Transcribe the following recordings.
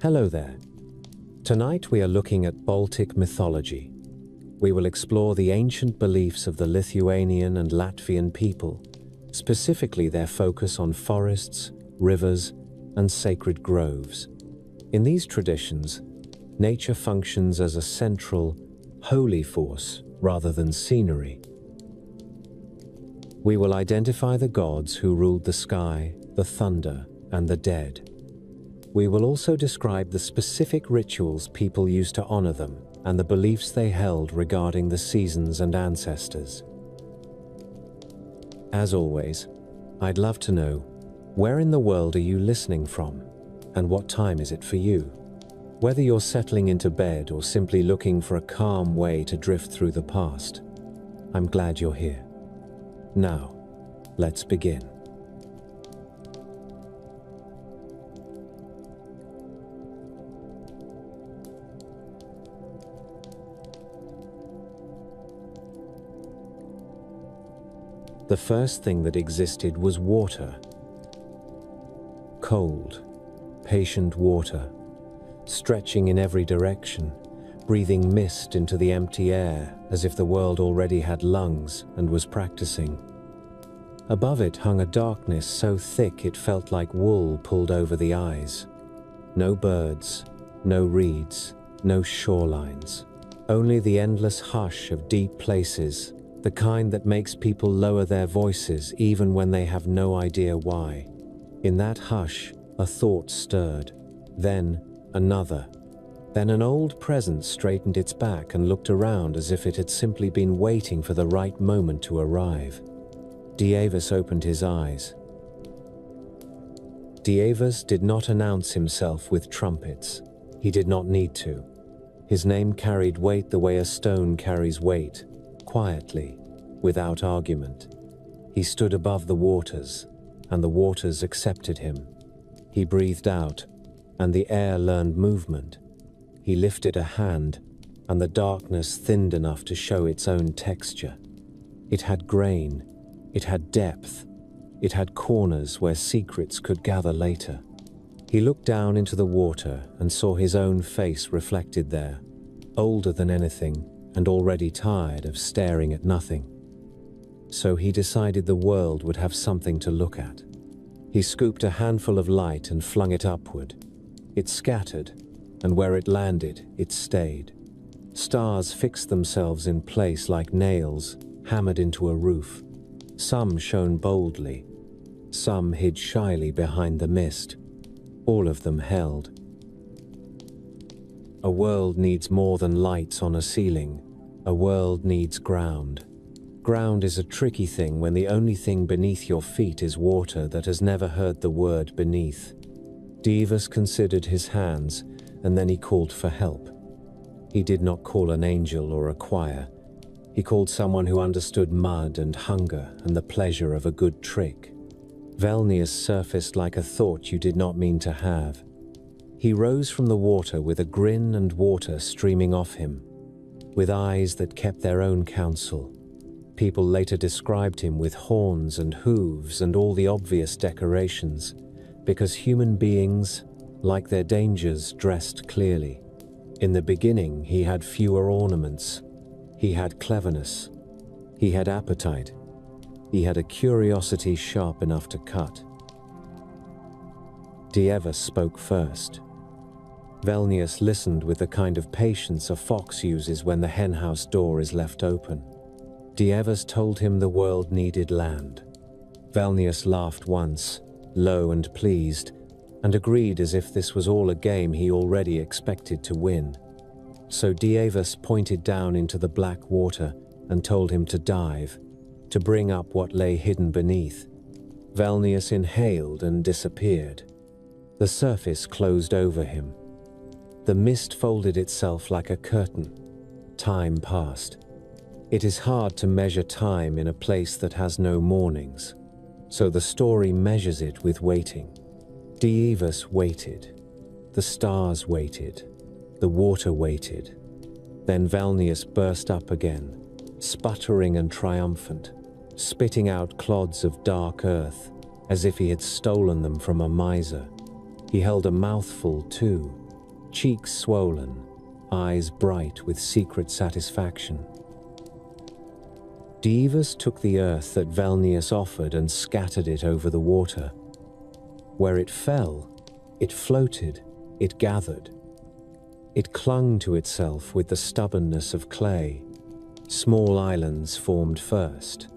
Hello there. Tonight we are looking at Baltic mythology. We will explore the ancient beliefs of the Lithuanian and Latvian people, specifically their focus on forests, rivers, and sacred groves. In these traditions, nature functions as a central, holy force rather than scenery. We will identify the gods who ruled the sky, the thunder, and the dead. We will also describe the specific rituals people used to honor them and the beliefs they held regarding the seasons and ancestors. As always, I'd love to know, where in the world are you listening from, and what time is it for you? Whether you're settling into bed or simply looking for a calm way to drift through the past, I'm glad you're here. Now, let's begin. The first thing that existed was water. Cold, patient water, stretching in every direction, breathing mist into the empty air as if the world already had lungs and was practicing. Above it hung a darkness so thick it felt like wool pulled over the eyes. No birds, no reeds, no shorelines. Only the endless hush of deep places, the kind that makes people lower their voices even when they have no idea why. In that hush, a thought stirred, then another. Then an old presence straightened its back and looked around as if it had simply been waiting for the right moment to arrive. Dievas opened his eyes. Dievas did not announce himself with trumpets. He did not need to. His name carried weight the way a stone carries weight. Quietly, without argument. He stood above the waters, and the waters accepted him. He breathed out, and the air learned movement. He lifted a hand, and the darkness thinned enough to show its own texture. It had grain, it had depth, it had corners where secrets could gather later. He looked down into the water and saw his own face reflected there, older than anything, and already tired of staring at nothing. So he decided the world would have something to look at. He scooped a handful of light and flung it upward. It scattered, and where it landed, it stayed. Stars fixed themselves in place like nails, hammered into a roof. Some shone boldly, some hid shyly behind the mist. All of them held. A world needs more than lights on a ceiling. A world needs ground. Ground is a tricky thing when the only thing beneath your feet is water that has never heard the word beneath. Dievas considered his hands, and then he called for help. He did not call an angel or a choir. He called someone who understood mud and hunger and the pleasure of a good trick. Velnius surfaced like a thought you did not mean to have. He rose from the water with a grin and water streaming off him, with eyes that kept their own counsel. People later described him with horns and hooves and all the obvious decorations, because human beings, like their dangers, dressed clearly. In the beginning, he had fewer ornaments. He had cleverness. He had appetite. He had a curiosity sharp enough to cut. Dievas spoke first. Velnius listened with the kind of patience a fox uses when the henhouse door is left open. Dievas told him the world needed land. Velnius laughed once, low and pleased, and agreed as if this was all a game he already expected to win. So Dievas pointed down into the black water and told him to dive, to bring up what lay hidden beneath. Velnius inhaled and disappeared. The surface closed over him. The mist folded itself like a curtain. Time passed. It is hard to measure time in a place that has no mornings, so the story measures it with waiting. Dievas waited. The stars waited. The water waited. Then Velnius burst up again, sputtering and triumphant, spitting out clods of dark earth, as if he had stolen them from a miser. He held a mouthful too, cheeks swollen, eyes bright with secret satisfaction. Dievas took the earth that Velnius offered and scattered it over the water. Where it fell, it floated, it gathered. It clung to itself with the stubbornness of clay. Small islands formed first,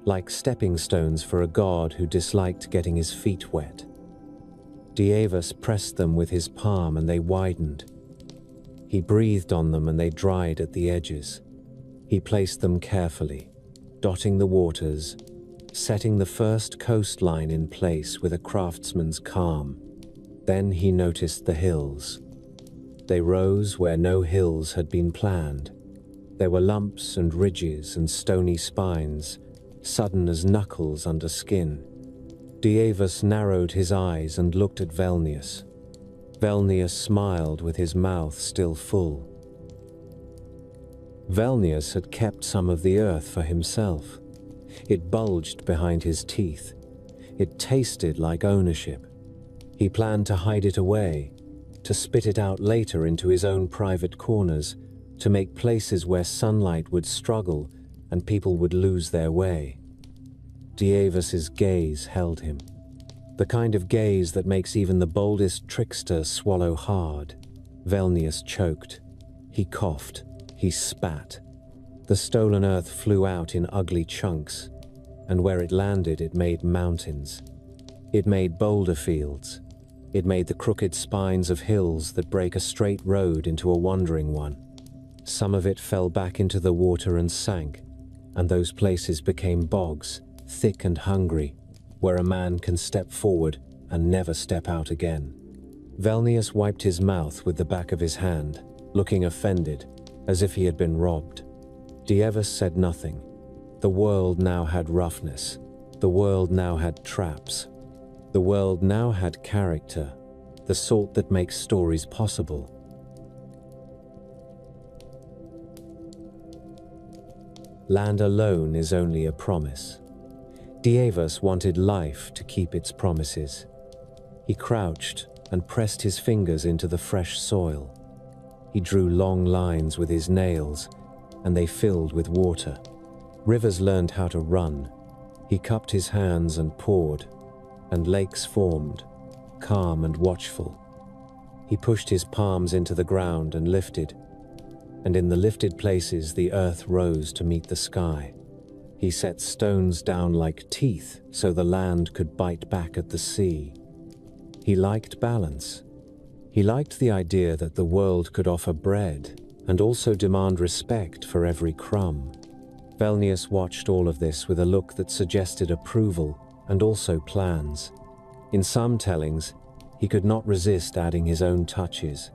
like stepping stones for a god who disliked getting his feet wet. Dievas pressed them with his palm and they widened. He breathed on them and they dried at the edges. He placed them carefully, dotting the waters, setting the first coastline in place with a craftsman's calm. Then he noticed the hills. They rose where no hills had been planned. There were lumps and ridges and stony spines, sudden as knuckles under skin. Dievas narrowed his eyes and looked at Velnius. Velnius smiled with his mouth still full. Velnius had kept some of the earth for himself. It bulged behind his teeth. It tasted like ownership. He planned to hide it away, to spit it out later into his own private corners, to make places where sunlight would struggle and people would lose their way. Dievas's gaze held him. The kind of gaze that makes even the boldest trickster swallow hard. Velnius choked. He coughed. He spat. The stolen earth flew out in ugly chunks, and where it landed it made mountains. It made boulder fields. It made the crooked spines of hills that break a straight road into a wandering one. Some of it fell back into the water and sank, and those places became bogs, thick and hungry, where a man can step forward and never step out again. Velnius wiped his mouth with the back of his hand, looking offended, as if he had been robbed. Dievas said nothing. The world now had roughness. The world now had traps. The world now had character, the sort that makes stories possible. Land alone is only a promise. Dievas wanted life to keep its promises. He crouched and pressed his fingers into the fresh soil. He drew long lines with his nails, and they filled with water. Rivers learned how to run. He cupped his hands and poured, and lakes formed, calm and watchful. He pushed his palms into the ground and lifted, and in the lifted places the earth rose to meet the sky. He set stones down like teeth so the land could bite back at the sea. He liked balance. He liked the idea that the world could offer bread and also demand respect for every crumb. Velnius watched all of this with a look that suggested approval and also plans. In some tellings, he could not resist adding his own touches.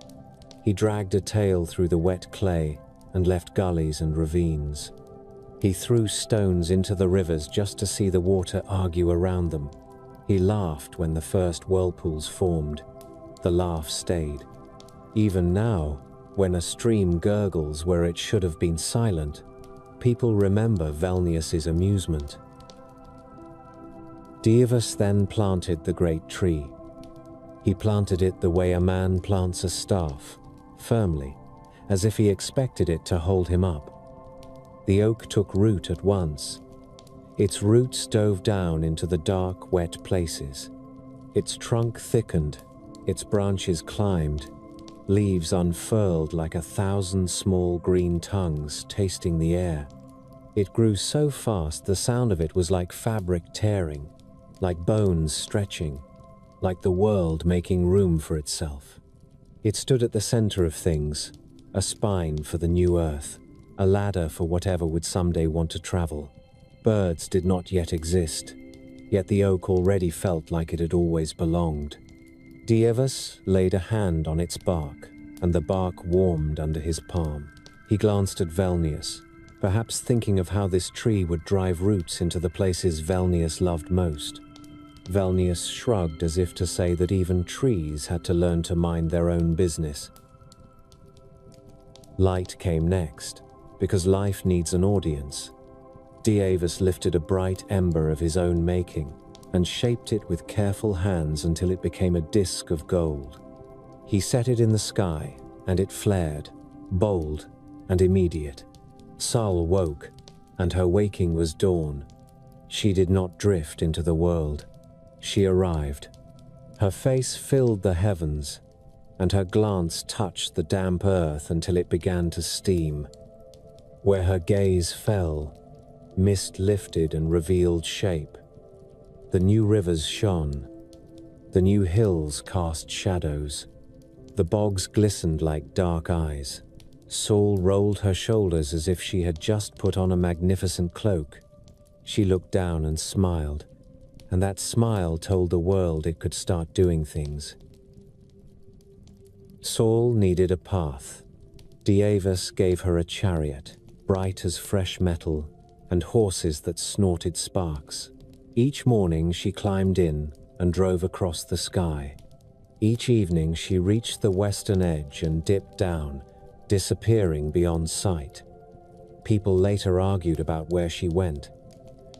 He dragged a tail through the wet clay and left gullies and ravines. He threw stones into the rivers just to see the water argue around them. He laughed when the first whirlpools formed. The laugh stayed. Even now, when a stream gurgles where it should have been silent, people remember Velnius's amusement. Dievas then planted the great tree. He planted it the way a man plants a staff, firmly, as if he expected it to hold him up. The oak took root at once. Its roots dove down into the dark, wet places. Its trunk thickened, its branches climbed, leaves unfurled like 1,000 small green tongues tasting the air. It grew so fast the sound of it was like fabric tearing, like bones stretching, like the world making room for itself. It stood at the center of things, a spine for the new earth, a ladder for whatever would someday want to travel. Birds did not yet exist, yet the oak already felt like it had always belonged. Dievas laid a hand on its bark, and the bark warmed under his palm. He glanced at Velnius, perhaps thinking of how this tree would drive roots into the places Velnius loved most. Velnius shrugged as if to say that even trees had to learn to mind their own business. Light came next, because life needs an audience. Dievas lifted a bright ember of his own making and shaped it with careful hands until it became a disk of gold. He set it in the sky, and it flared, bold and immediate. Sal woke, and her waking was dawn. She did not drift into the world. She arrived. Her face filled the heavens, and her glance touched the damp earth until it began to steam. Where her gaze fell, mist lifted and revealed shape. The new rivers shone. The new hills cast shadows. The bogs glistened like dark eyes. Saul rolled her shoulders as if she had just put on a magnificent cloak. She looked down and smiled, and that smile told the world it could start doing things. Saul needed a path. Deivis gave her a chariot, bright as fresh metal, and horses that snorted sparks. Each morning she climbed in and drove across the sky. Each evening she reached the western edge and dipped down, disappearing beyond sight. People later argued about where she went.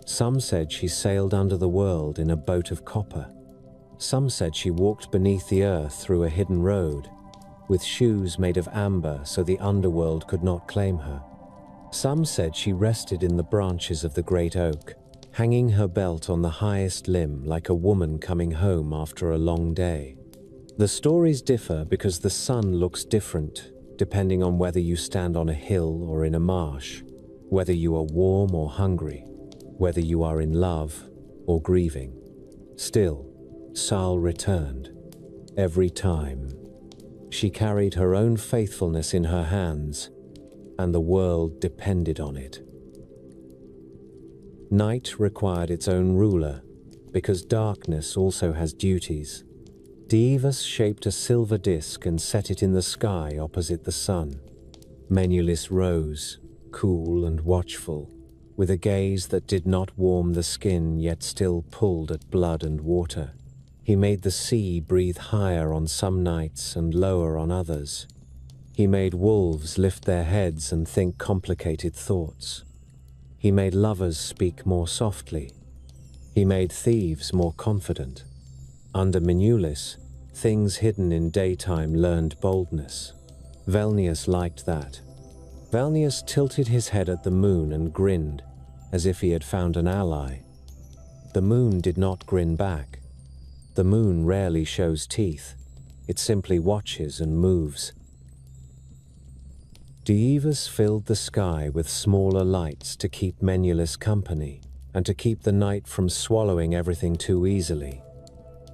Some said she sailed under the world in a boat of copper. Some said she walked beneath the earth through a hidden road, with shoes made of amber so the underworld could not claim her. Some said she rested in the branches of the great oak, hanging her belt on the highest limb like a woman coming home after a long day. The stories differ because the sun looks different depending on whether you stand on a hill or in a marsh, whether you are warm or hungry, whether you are in love or grieving. Still, Sal returned. Every time. She carried her own faithfulness in her hands, and the world depended on it. Night required its own ruler, because darkness also has duties. Deivis shaped a silver disk and set it in the sky opposite the sun. Menelaus rose, cool and watchful, with a gaze that did not warm the skin yet still pulled at blood and water. He made the sea breathe higher on some nights and lower on others. He made wolves lift their heads and think complicated thoughts. He made lovers speak more softly. He made thieves more confident. Under Menelaus, things hidden in daytime learned boldness. Velnius liked that. Velnius tilted his head at the moon and grinned, as if he had found an ally. The moon did not grin back. The moon rarely shows teeth. It simply watches and moves. Deivis filled the sky with smaller lights to keep Menelaus company, and to keep the night from swallowing everything too easily.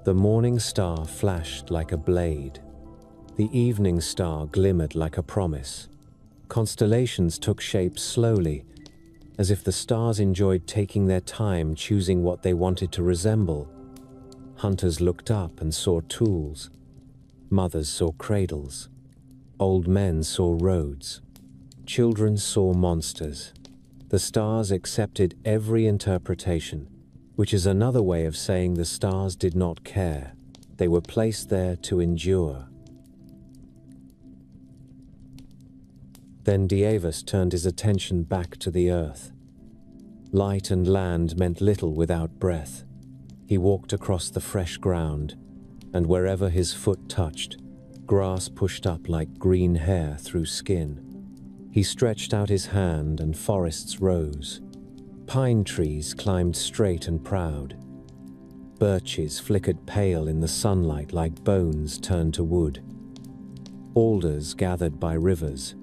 The morning star flashed like a blade. The evening star glimmered like a promise. Constellations took shape slowly, as if the stars enjoyed taking their time choosing what they wanted to resemble. Hunters looked up and saw tools. Mothers saw cradles. Old men saw roads. Children saw monsters. The stars accepted every interpretation, which is another way of saying the stars did not care. They were placed there to endure. Then Deivis turned his attention back to the earth. Light and land meant little without breath. He walked across the fresh ground, and wherever his foot touched, grass pushed up like green hair through skin. He stretched out his hand and forests rose. Pine trees climbed straight and proud. Birches flickered pale in the sunlight like bones turned to wood. Alders gathered by rivers.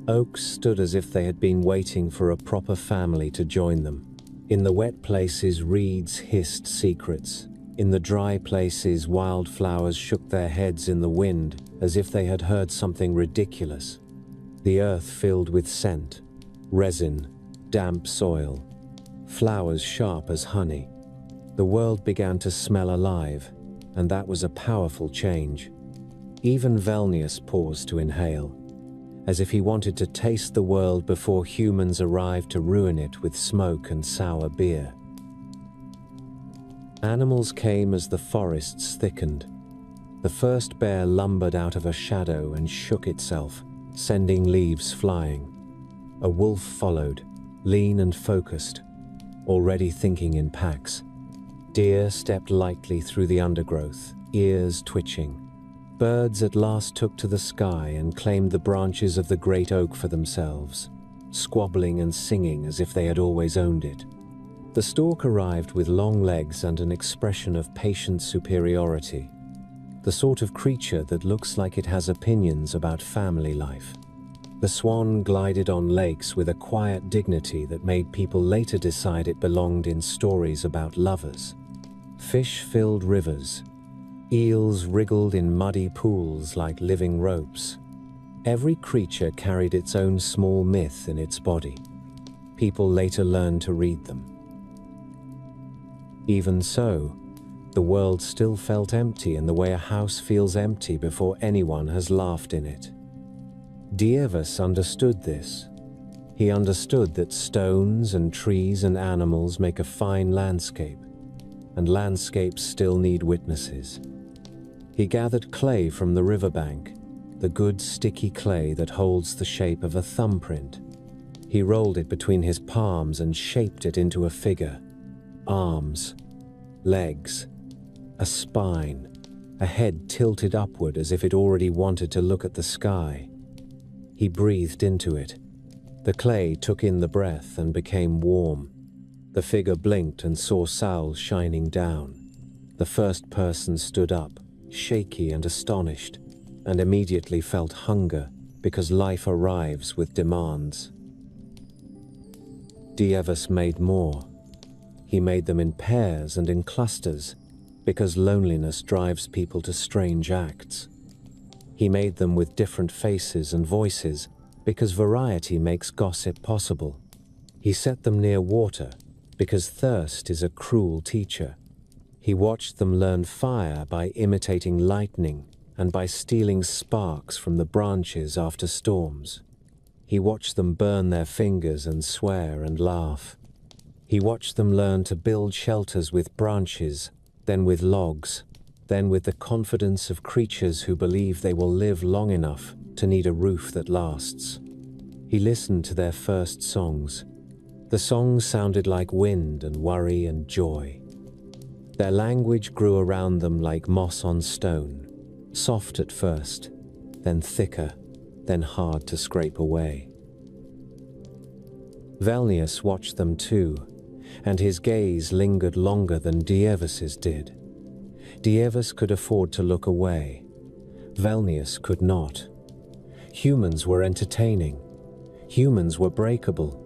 Oaks stood as if they had been waiting for a proper family to join them. In the wet places, reeds hissed secrets. In the dry places, wildflowers shook their heads in the wind as if they had heard something ridiculous. The earth filled with scent, resin, damp soil, flowers sharp as honey. The world began to smell alive, and that was a powerful change. Even Velnius paused to inhale, as if he wanted to taste the world before humans arrived to ruin it with smoke and sour beer. Animals came as the forests thickened. The first bear lumbered out of a shadow and shook itself, sending leaves flying. A wolf followed, lean and focused, already thinking in packs. Deer stepped lightly through the undergrowth, ears twitching. Birds at last took to the sky and claimed the branches of the great oak for themselves, squabbling and singing as if they had always owned it. The stork arrived with long legs and an expression of patient superiority, the sort of creature that looks like it has opinions about family life. The swan glided on lakes with a quiet dignity that made people later decide it belonged in stories about lovers. Fish filled rivers. Eels wriggled in muddy pools like living ropes. Every creature carried its own small myth in its body. People later learned to read them. Even so, the world still felt empty in the way a house feels empty before anyone has laughed in it. Dievas understood this. He understood that stones and trees and animals make a fine landscape, and landscapes still need witnesses. He gathered clay from the riverbank, the good sticky clay that holds the shape of a thumbprint. He rolled it between his palms and shaped it into a figure. Arms, legs, a spine, a head tilted upward as if it already wanted to look at the sky. He breathed into it. The clay took in the breath and became warm. The figure blinked and saw Saul shining down. The first person stood up, shaky and astonished, and immediately felt hunger because life arrives with demands. Dievas made more. He made them in pairs and in clusters because loneliness drives people to strange acts. He made them with different faces and voices because variety makes gossip possible. He set them near water because thirst is a cruel teacher. He watched them learn fire by imitating lightning and by stealing sparks from the branches after storms. He watched them burn their fingers and swear and laugh. He watched them learn to build shelters with branches, then with logs, then with the confidence of creatures who believe they will live long enough to need a roof that lasts. He listened to their first songs. The songs sounded like wind and worry and joy. Their language grew around them like moss on stone, soft at first, then thicker, then hard to scrape away. Velnius watched them too, and his gaze lingered longer than Dievas's did. Dievas could afford to look away. Velnius could not. Humans were entertaining. Humans were breakable.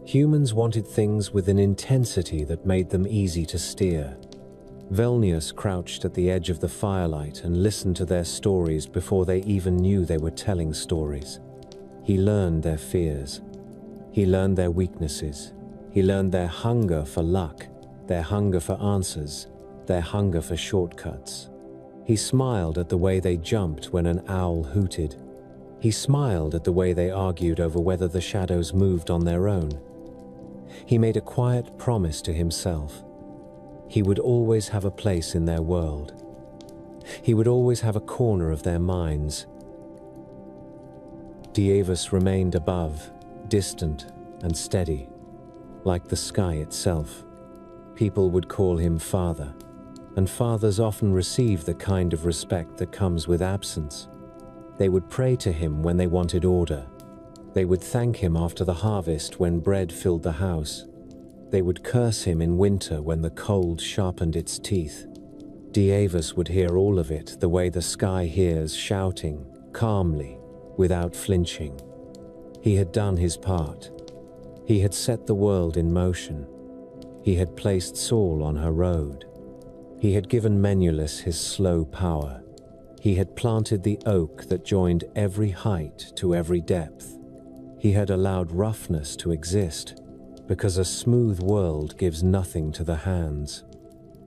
Humans wanted things with an intensity that made them easy to steer. Velnius crouched at the edge of the firelight and listened to their stories before they even knew they were telling stories. He learned their fears. He learned their weaknesses. He learned their hunger for luck, their hunger for answers, their hunger for shortcuts. He smiled at the way they jumped when an owl hooted. He smiled at the way they argued over whether the shadows moved on their own. He made a quiet promise to himself. He would always have a place in their world. He would always have a corner of their minds. Dievas remained above, distant and steady, like the sky itself. People would call him father, and fathers often receive the kind of respect that comes with absence. They would pray to him when they wanted order. They would thank him after the harvest when bread filled the house. They would curse him in winter when the cold sharpened its teeth. Dievas would hear all of it the way the sky hears, shouting, calmly, without flinching. He had done his part. He had set the world in motion. He had placed Saul on her road. He had given Menelaus his slow power. He had planted the oak that joined every height to every depth. He had allowed roughness to exist, because a smooth world gives nothing to the hands.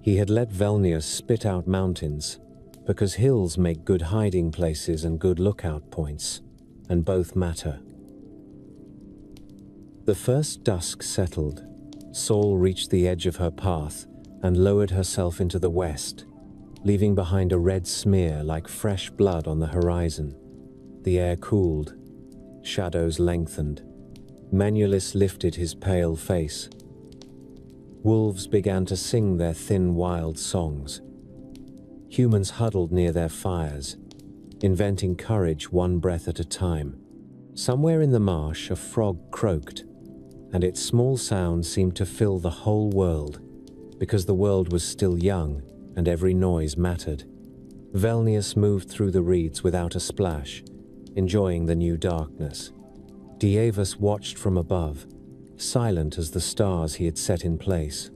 He had let Velnius spit out mountains, because hills make good hiding places and good lookout points, and both matter. The first dusk settled. Saul reached the edge of her path and lowered herself into the west, leaving behind a red smear like fresh blood on the horizon. The air cooled. Shadows lengthened. Menelaus lifted his pale face. Wolves began to sing their thin, wild songs. Humans huddled near their fires. inventing courage one breath at a time. Somewhere in the marsh, a frog croaked, and its small sound seemed to fill the whole world, because the world was still young and every noise mattered. Velnius moved through the reeds without a splash, enjoying the new darkness. Dievas watched from above, silent as the stars he had set in place.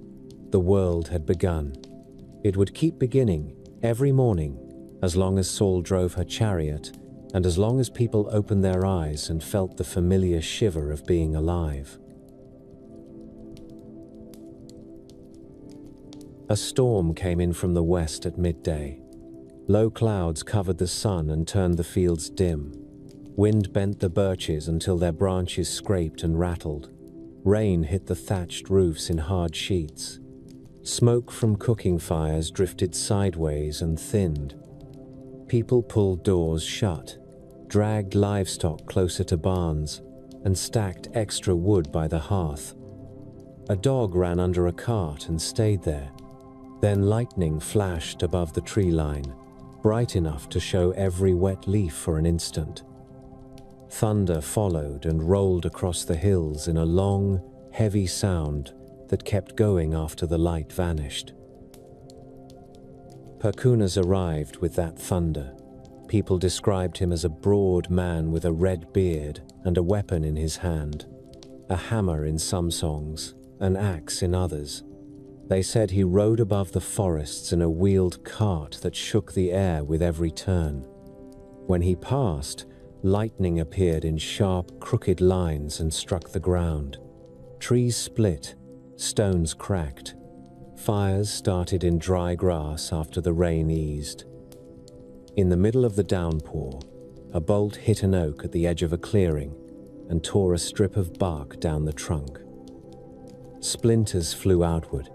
The world had begun. It would keep beginning every morning, as long as Saul drove her chariot, and as long as people opened their eyes and felt the familiar shiver of being alive. A storm came in from the west at midday. Low clouds covered the sun and turned the fields dim. Wind bent the birches until their branches scraped and rattled. Rain hit the thatched roofs in hard sheets. Smoke from cooking fires drifted sideways and thinned. People pulled doors shut, dragged livestock closer to barns, and stacked extra wood by the hearth. A dog ran under a cart and stayed there. Then lightning flashed above the tree line, bright enough to show every wet leaf for an instant. Thunder followed and rolled across the hills in a long, heavy sound that kept going after the light vanished. Perkunas arrived with that thunder. People described him as a broad man with a red beard and a weapon in his hand, a hammer in some songs, an axe in others. They said he rode above the forests in a wheeled cart that shook the air with every turn. When he passed, lightning appeared in sharp, crooked lines and struck the ground. Trees split, stones cracked. Fires started in dry grass after the rain eased. In the middle of the downpour, a bolt hit an oak at the edge of a clearing and tore a strip of bark down the trunk. Splinters flew outward.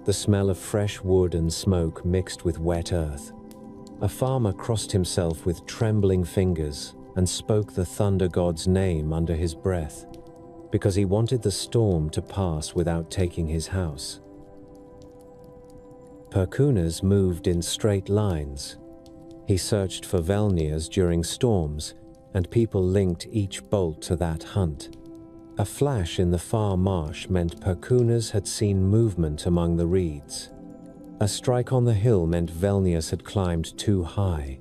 The smell of fresh wood and smoke mixed with wet earth. A farmer crossed himself with trembling fingers and spoke the thunder god's name under his breath, because he wanted the storm to pass without taking his house. Perkunas moved in straight lines. He searched for Velnias during storms, and people linked each bolt to that hunt. A flash in the far marsh meant Perkunas had seen movement among the reeds. A strike on the hill meant Velnius had climbed too high.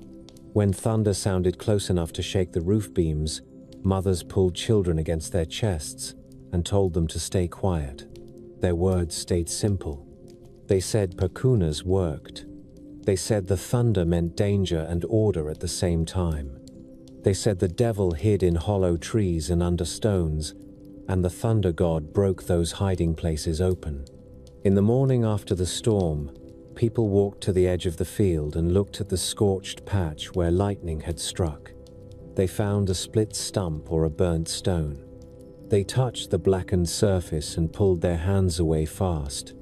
When thunder sounded close enough to shake the roof beams, mothers pulled children against their chests and told them to stay quiet. Their words stayed simple. They said Perkunas worked. They said the thunder meant danger and order at the same time. They said the devil hid in hollow trees and under stones, and the thunder god broke those hiding places open. In the morning after the storm, people walked to the edge of the field and looked at the scorched patch where lightning had struck. They found a split stump or a burnt stone. They touched the blackened surface and pulled their hands away fast.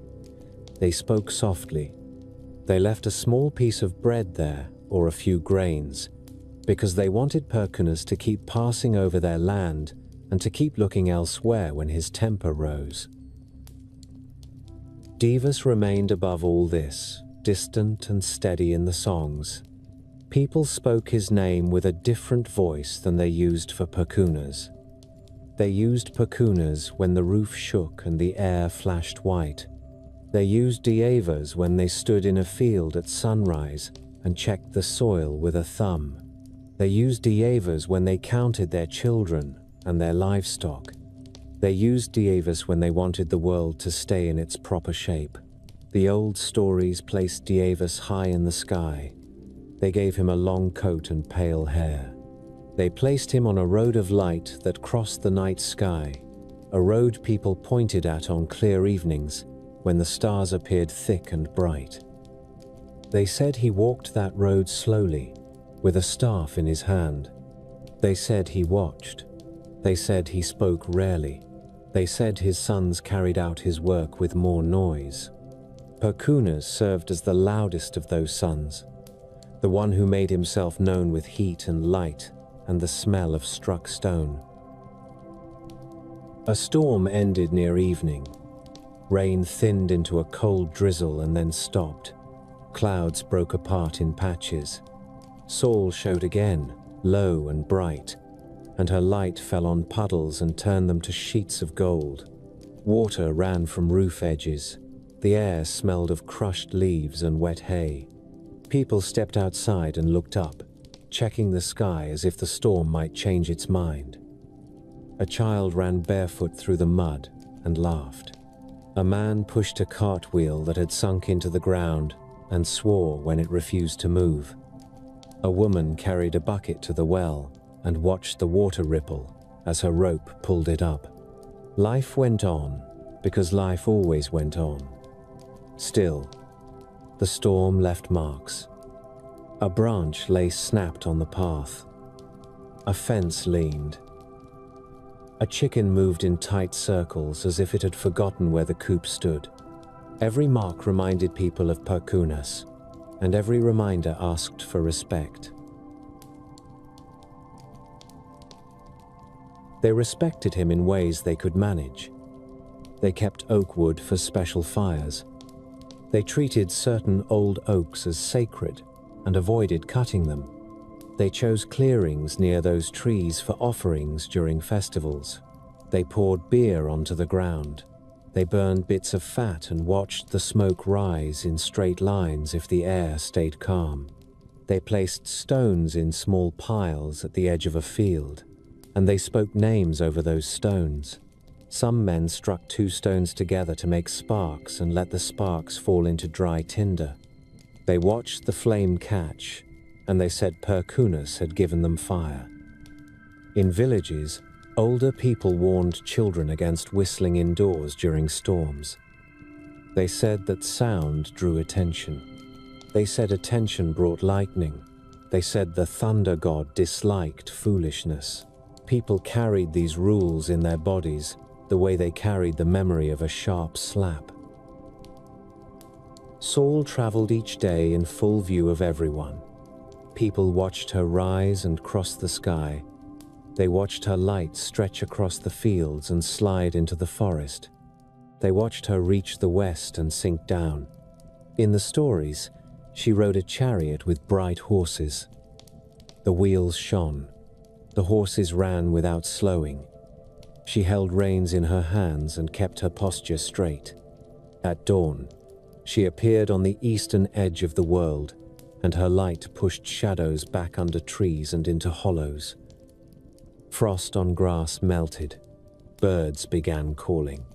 They spoke softly. They left a small piece of bread there, or a few grains, because they wanted Perkunas to keep passing over their land and to keep looking elsewhere when his temper rose. Divas remained above all this, distant and steady in the songs. People spoke his name with a different voice than they used for Perkunas. They used Perkunas when the roof shook and the air flashed white. They used Dievas when they stood in a field at sunrise and checked the soil with a thumb. They used Dievas when they counted their children and their livestock. They used Dievas when they wanted the world to stay in its proper shape. The old stories placed Dievas high in the sky. They gave him a long coat and pale hair. They placed him on a road of light that crossed the night sky, a road people pointed at on clear evenings when the stars appeared thick and bright. They said he walked that road slowly, with a staff in his hand. They said he watched. They said he spoke rarely. They said his sons carried out his work with more noise. Perkunas served as the loudest of those sons, the one who made himself known with heat and light and the smell of struck stone. A storm ended near evening. Rain thinned into a cold drizzle and then stopped. Clouds broke apart in patches. Saul showed again, low and bright, and her light fell on puddles and turned them to sheets of gold. Water ran from roof edges. The air smelled of crushed leaves and wet hay. People stepped outside and looked up, checking the sky as if the storm might change its mind. A child ran barefoot through the mud and laughed. A man pushed a cartwheel that had sunk into the ground and swore when it refused to move. A woman carried a bucket to the well and watched the water ripple as her rope pulled it up. Life went on because life always went on. Still, the storm left marks. A branch lay snapped on the path. A fence leaned. A chicken moved in tight circles as if it had forgotten where the coop stood. Every mark reminded people of Perkunas, and every reminder asked for respect. They respected him in ways they could manage. They kept oak wood for special fires. They treated certain old oaks as sacred and avoided cutting them. They chose clearings near those trees for offerings during festivals. They poured beer onto the ground. They burned bits of fat and watched the smoke rise in straight lines if the air stayed calm. They placed stones in small piles at the edge of a field, and they spoke names over those stones. Some men struck 2 stones together to make sparks and let the sparks fall into dry tinder. They watched the flame catch, and they said Perkunas had given them fire. In villages, older people warned children against whistling indoors during storms. They said that sound drew attention. They said attention brought lightning. They said the thunder god disliked foolishness. People carried these rules in their bodies the way they carried the memory of a sharp slap. Saul traveled each day in full view of everyone. People watched her rise and cross the sky. They watched her light stretch across the fields and slide into the forest. They watched her reach the west and sink down. In the stories, she rode a chariot with bright horses. The wheels shone. The horses ran without slowing. She held reins in her hands and kept her posture straight. At dawn, she appeared on the eastern edge of the world, and her light pushed shadows back under trees and into hollows. Frost on grass melted. Birds began calling.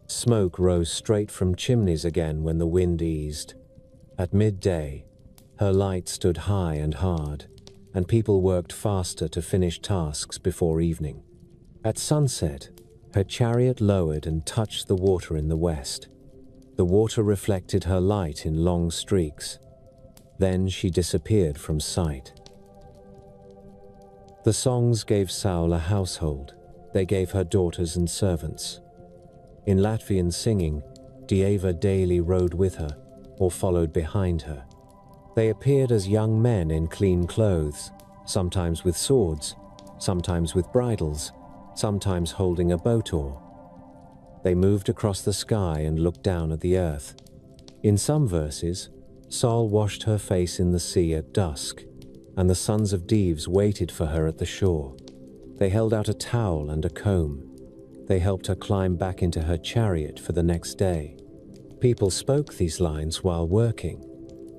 Smoke rose straight from chimneys again when the wind eased. At midday, her light stood high and hard, and people worked faster to finish tasks before evening. At sunset, her chariot lowered and touched the water in the west. The water reflected her light in long streaks. Then she disappeared from sight. The songs gave Saul a household. They gave her daughters and servants. In Latvian singing, Dieva daily rode with her or followed behind her. They appeared as young men in clean clothes, sometimes with swords, sometimes with bridles, sometimes holding a boat oar. They moved across the sky and looked down at the earth. In some verses, Saul washed her face in the sea at dusk, and the sons of Dives waited for her at the shore. They held out a towel and a comb. They helped her climb back into her chariot for the next day. People spoke these lines while working.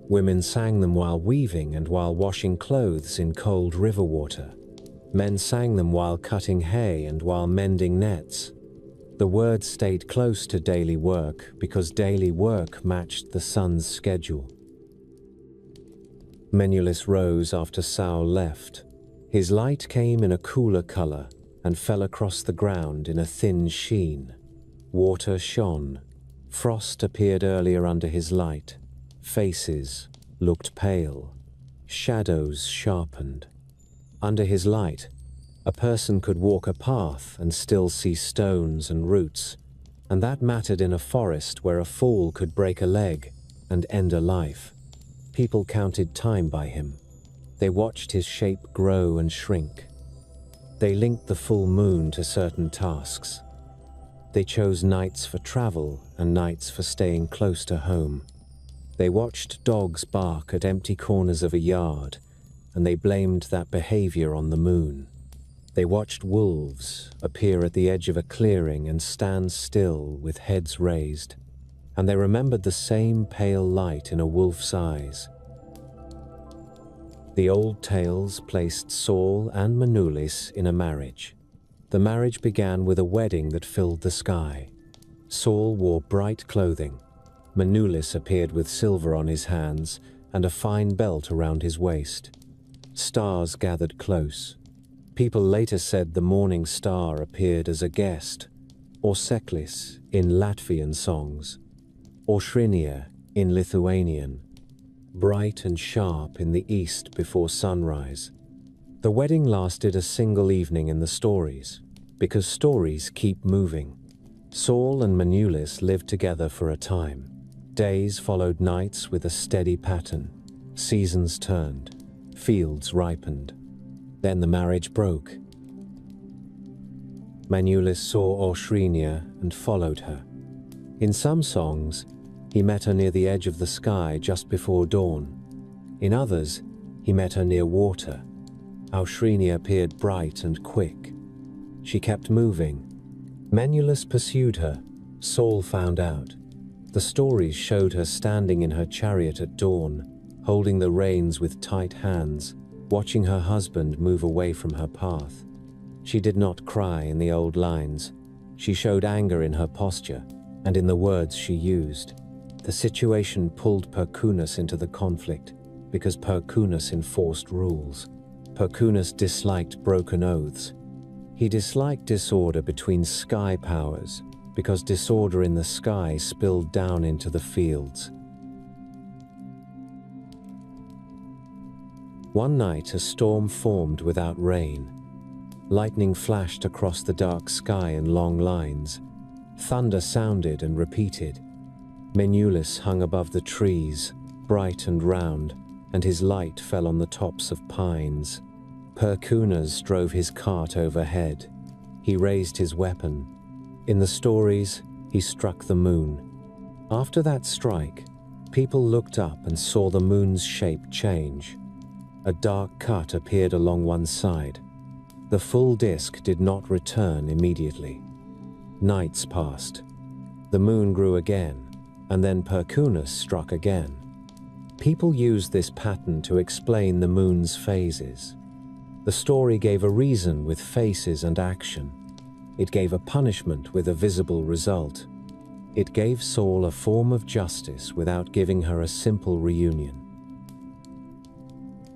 Women sang them while weaving and while washing clothes in cold river water. Men sang them while cutting hay and while mending nets. The words stayed close to daily work because daily work matched the sun's schedule. Menelaus rose after Saul left. His light came in a cooler color and fell across the ground in a thin sheen. Water shone. Frost appeared earlier under his light. Faces looked pale. Shadows sharpened. Under his light, a person could walk a path and still see stones and roots, and that mattered in a forest where a fall could break a leg and end a life. People counted time by him. They watched his shape grow and shrink. They linked the full moon to certain tasks. They chose nights for travel and nights for staying close to home. They watched dogs bark at empty corners of a yard and they blamed that behavior on the moon. They watched wolves appear at the edge of a clearing and stand still with heads raised, and they remembered the same pale light in a wolf's eyes. The old tales placed Saul and Manulis in a marriage. The marriage began with a wedding that filled the sky. Saul wore bright clothing. Manulis appeared with silver on his hands and a fine belt around his waist. Stars gathered close. People later said the morning star appeared as a guest, or Seklis in Latvian songs, or Shrinia in Lithuanian, bright and sharp in the east before sunrise. The wedding lasted a single evening in the stories, because stories keep moving. Saul and Manulis lived together for a time. Days followed nights with a steady pattern. Seasons turned. Fields ripened. Then the marriage broke. Manulis saw Oshrinia and followed her. In some songs, he met her near the edge of the sky just before dawn. In others, he met her near water. Oshrinia appeared bright and quick. She kept moving. Manulis pursued her. Saul found out. The stories showed her standing in her chariot at dawn, holding the reins with tight hands, watching her husband move away from her path. She did not cry in the old lines. She showed anger in her posture and in the words she used. The situation pulled Perkunas into the conflict because Perkunas enforced rules. Perkunas disliked broken oaths. He disliked disorder between sky powers because disorder in the sky spilled down into the fields. One night, a storm formed without rain. Lightning flashed across the dark sky in long lines. Thunder sounded and repeated. Manulis hung above the trees, bright and round, and his light fell on the tops of pines. Perkunas drove his cart overhead. He raised his weapon. In the stories, he struck the moon. After that strike, people looked up and saw the moon's shape change. A dark cut appeared along one side. The full disk did not return immediately. Nights passed. The moon grew again, and then Perkunas struck again. People used this pattern to explain the moon's phases. The story gave a reason with faces and action. It gave a punishment with a visible result. It gave Saul a form of justice without giving her a simple reunion.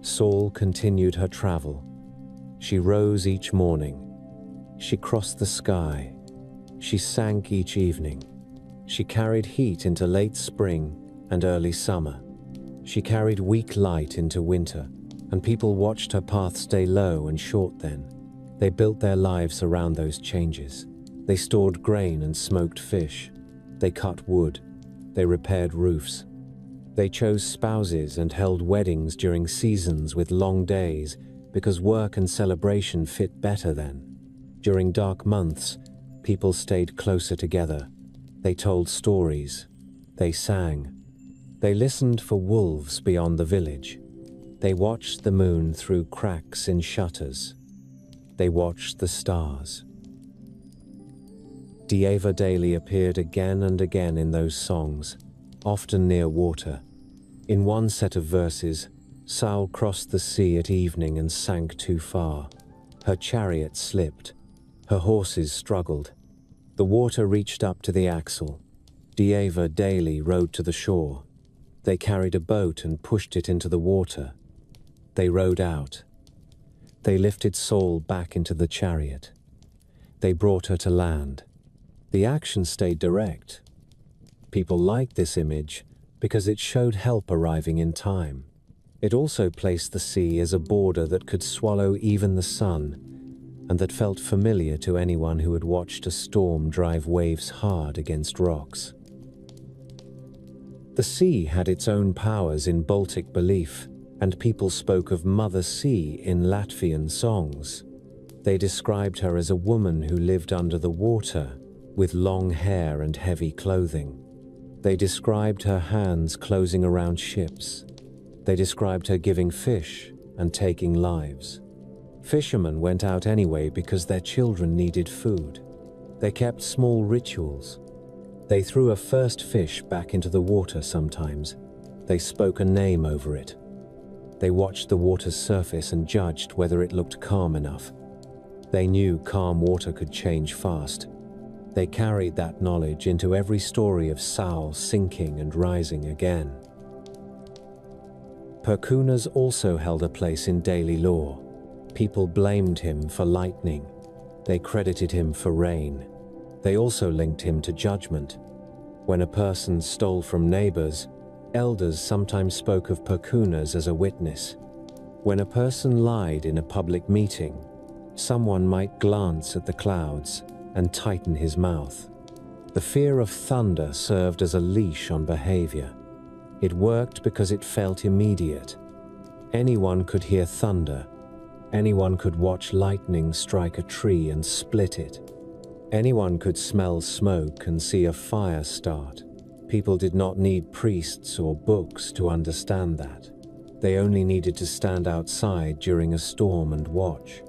Saul continued her travel. She rose each morning. She crossed the sky. She sank each evening. She carried heat into late spring and early summer. She carried weak light into winter, and people watched her path stay low and short then. They built their lives around those changes. They stored grain and smoked fish. They cut wood. They repaired roofs. They chose spouses and held weddings during seasons with long days because work and celebration fit better then. During dark months, people stayed closer together. They told stories. They sang. They listened for wolves beyond the village. They watched the moon through cracks in shutters. They watched the stars. Dieva daily appeared again and again in those songs, often near water. In one set of verses, Saul crossed the sea at evening and sank too far. Her chariot slipped. Her horses struggled. The water reached up to the axle. Dieva daily rowed to the shore. They carried a boat and pushed it into the water. They rowed out. They lifted Saul back into the chariot. They brought her to land. The action stayed direct. People liked this image because it showed help arriving in time. It also placed the sea as a border that could swallow even the sun, and that felt familiar to anyone who had watched a storm drive waves hard against rocks. The sea had its own powers in Baltic belief, and people spoke of Mother Sea in Latvian songs. They described her as a woman who lived under the water, with long hair and heavy clothing. They described her hands closing around ships. They described her giving fish, and taking lives. Fishermen went out anyway because their children needed food. They kept small rituals. They threw a first fish back into the water sometimes. They spoke a name over it. They watched the water's surface and judged whether it looked calm enough. They knew calm water could change fast. They carried that knowledge into every story of Saul sinking and rising again. Perkunas also held a place in daily lore. People blamed him for lightning. They credited him for rain. They also linked him to judgment. When a person stole from neighbors, elders sometimes spoke of Perkunas as a witness. When a person lied in a public meeting, someone might glance at the clouds and tighten his mouth. The fear of thunder served as a leash on behavior. It worked because it felt immediate. Anyone could hear thunder. Anyone could watch lightning strike a tree and split it. Anyone could smell smoke and see a fire start. People did not need priests or books to understand that. They only needed to stand outside during a storm and watch.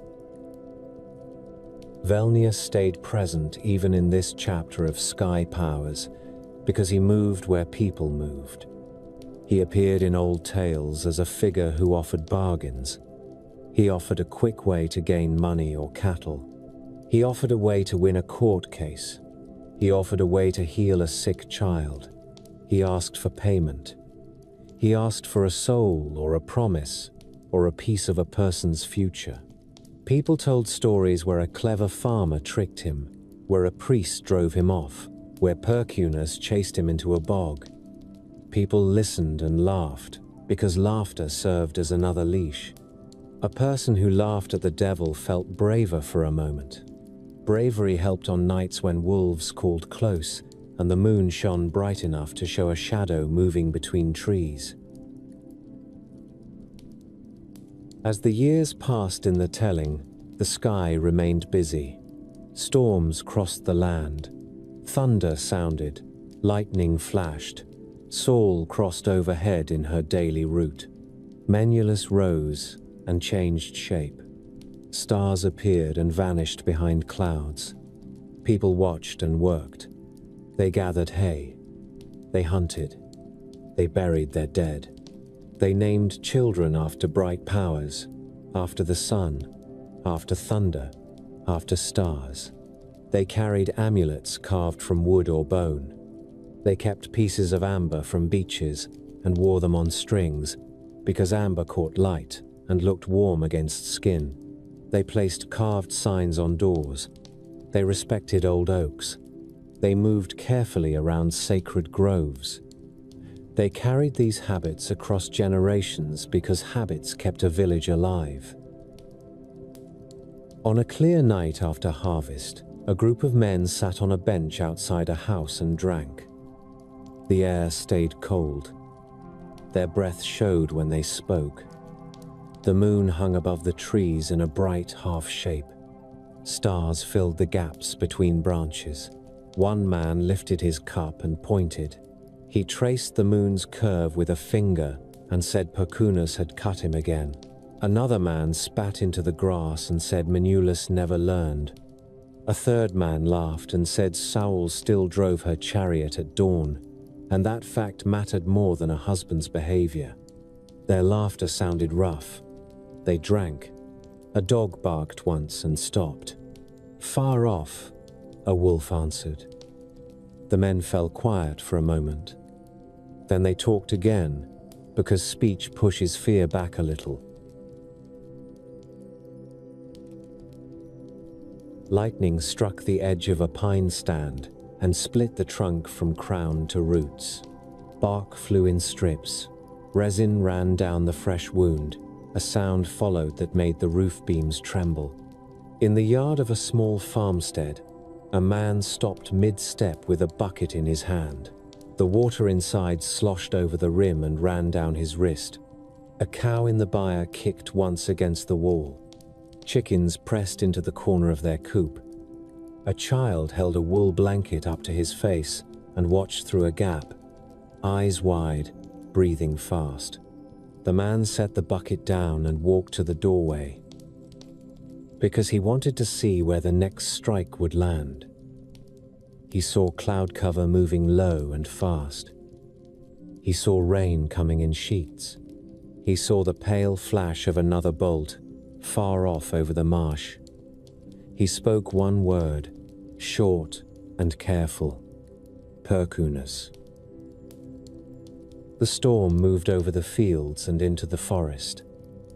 Velnir stayed present even in this chapter of sky powers because he moved where people moved. He appeared in old tales as a figure who offered bargains. He offered a quick way to gain money or cattle. He offered a way to win a court case. He offered a way to heal a sick child. He asked for payment. He asked for a soul or a promise or a piece of a person's future. People told stories where a clever farmer tricked him, where a priest drove him off, where Perkunas chased him into a bog. People listened and laughed because laughter served as another leash. A person who laughed at the devil felt braver for a moment. Bravery helped on nights when wolves called close and the moon shone bright enough to show a shadow moving between trees. As the years passed in the telling, the sky remained busy. Storms crossed the land. Thunder sounded. Lightning flashed. Saul crossed overhead in her daily route. Menulus rose and changed shape. Stars appeared and vanished behind clouds. People watched and worked. They gathered hay. They hunted. They buried their dead. They named children after bright powers, after the sun, after thunder, after stars. They carried amulets carved from wood or bone. They kept pieces of amber from beaches and wore them on strings because amber caught light and looked warm against skin. They placed carved signs on doors. They respected old oaks. They moved carefully around sacred groves. They carried these habits across generations because habits kept a village alive. On a clear night after harvest, a group of men sat on a bench outside a house and drank. The air stayed cold. Their breath showed when they spoke. The moon hung above the trees in a bright half shape. Stars filled the gaps between branches. One man lifted his cup and pointed. He traced the moon's curve with a finger and said Perkunas had cut him again. Another man spat into the grass and said Menulus never learned. A third man laughed and said Saul still drove her chariot at dawn, and that fact mattered more than a husband's behavior. Their laughter sounded rough. They drank. A dog barked once and stopped. Far off, a wolf answered. The men fell quiet for a moment. Then they talked again, because speech pushes fear back a little. Lightning struck the edge of a pine stand and split the trunk from crown to roots. Bark flew in strips. Resin ran down the fresh wound. A sound followed that made the roof beams tremble. In the yard of a small farmstead, a man stopped mid-step with a bucket in his hand. The water inside sloshed over the rim and ran down his wrist. A cow in the byre kicked once against the wall. Chickens pressed into the corner of their coop. A child held a wool blanket up to his face and watched through a gap, eyes wide, breathing fast. The man set the bucket down and walked to the doorway, because he wanted to see where the next strike would land. He saw cloud cover moving low and fast. He saw rain coming in sheets. He saw the pale flash of another bolt, far off over the marsh. He spoke one word, short and careful: Perkunas. The storm moved over the fields and into the forest.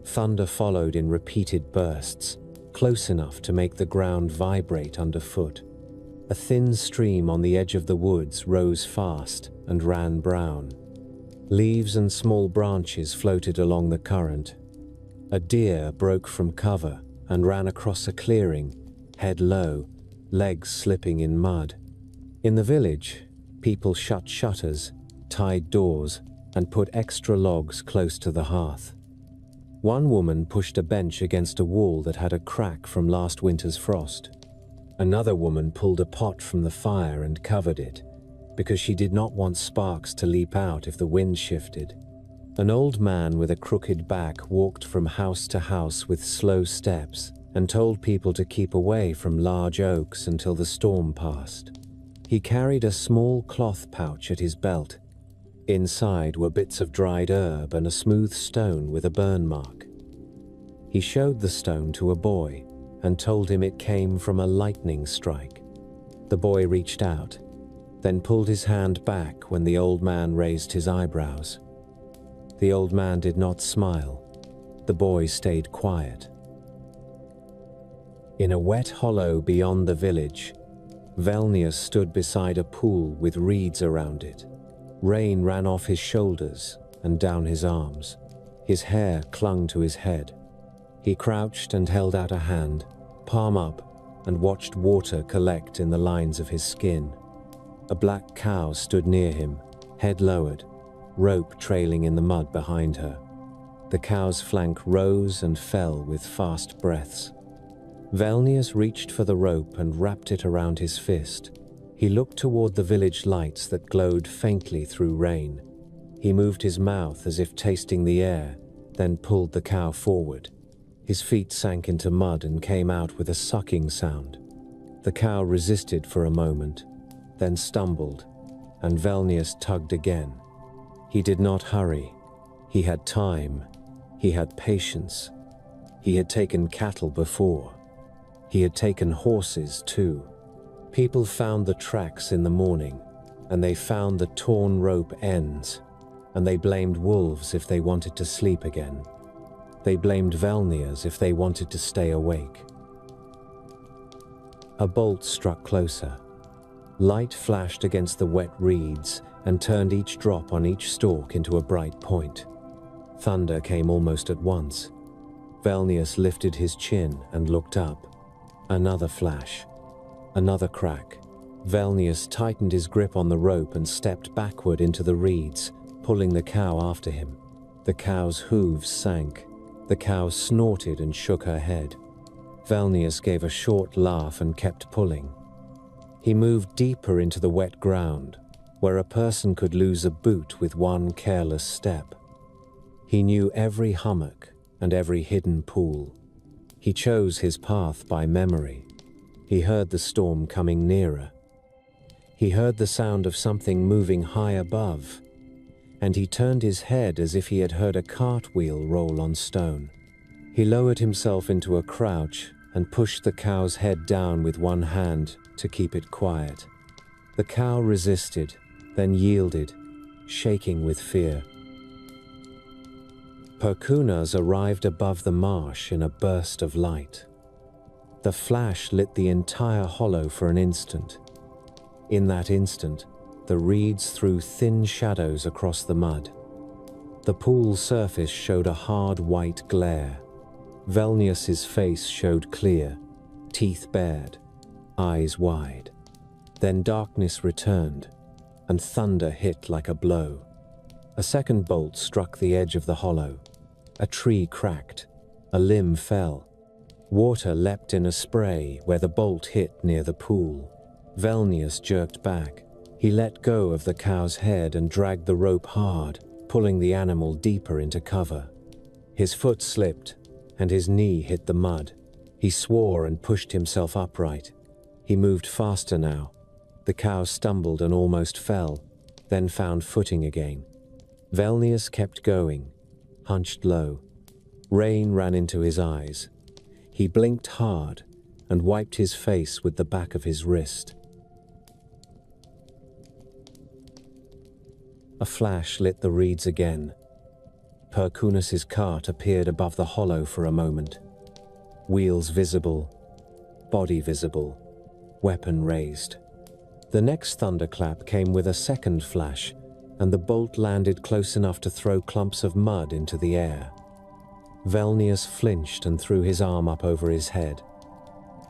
Thunder followed in repeated bursts, close enough to make the ground vibrate underfoot. A thin stream on the edge of the woods rose fast and ran brown. Leaves and small branches floated along the current. A deer broke from cover and ran across a clearing, head low, legs slipping in mud. In the village, people shut shutters, tied doors, and put extra logs close to the hearth. One woman pushed a bench against a wall that had a crack from last winter's frost. Another woman pulled a pot from the fire and covered it, because she did not want sparks to leap out if the wind shifted. An old man with a crooked back walked from house to house with slow steps and told people to keep away from large oaks until the storm passed. He carried a small cloth pouch at his belt. Inside were bits of dried herb and a smooth stone with a burn mark. He showed the stone to a boy and told him it came from a lightning strike. The boy reached out, then pulled his hand back when the old man raised his eyebrows. The old man did not smile. The boy stayed quiet. In a wet hollow beyond the village, Velnius stood beside a pool with reeds around it. Rain ran off his shoulders and down his arms. His hair clung to his head. He crouched and held out a hand, palm up, and watched water collect in the lines of his skin. A black cow stood near him, head lowered, rope trailing in the mud behind her. The cow's flank rose and fell with fast breaths. Velnius reached for the rope and wrapped it around his fist. He looked toward the village lights that glowed faintly through rain. He moved his mouth as if tasting the air, then pulled the cow forward. His feet sank into mud and came out with a sucking sound. The cow resisted for a moment, then stumbled, and Velnius tugged again. He did not hurry. He had time. He had patience. He had taken cattle before. He had taken horses too. People found the tracks in the morning, and they found the torn rope ends, and they blamed wolves if they wanted to sleep again. They blamed Velnius if they wanted to stay awake. A bolt struck closer. Light flashed against the wet reeds and turned each drop on each stalk into a bright point. Thunder came almost at once. Velnius lifted his chin and looked up. Another flash. Another crack. Velnius tightened his grip on the rope and stepped backward into the reeds, pulling the cow after him. The cow's hooves sank. The cow snorted and shook her head. Velnius gave a short laugh and kept pulling. He moved deeper into the wet ground, where a person could lose a boot with one careless step. He knew every hummock and every hidden pool. He chose his path by memory. He heard the storm coming nearer. He heard the sound of something moving high above, and he turned his head as if he had heard a cartwheel roll on stone. He lowered himself into a crouch and pushed the cow's head down with one hand to keep it quiet. The cow resisted, then yielded, shaking with fear. Perkunas arrived above the marsh in a burst of light. The flash lit the entire hollow for an instant. In that instant, the reeds threw thin shadows across the mud. The pool's surface showed a hard white glare. Velnius's face showed clear, teeth bared, eyes wide. Then darkness returned, and thunder hit like a blow. A second bolt struck the edge of the hollow. A tree cracked. A limb fell. Water leapt in a spray where the bolt hit near the pool. Velnius jerked back. He let go of the cow's head and dragged the rope hard, pulling the animal deeper into cover. His foot slipped, and his knee hit the mud. He swore and pushed himself upright. He moved faster now. The cow stumbled and almost fell, then found footing again. Velnius kept going, hunched low. Rain ran into his eyes. He blinked hard and wiped his face with the back of his wrist. A flash lit the reeds again. Perkunas's cart appeared above the hollow for a moment. Wheels visible, body visible, weapon raised. The next thunderclap came with a second flash, and the bolt landed close enough to throw clumps of mud into the air. Velnius flinched and threw his arm up over his head.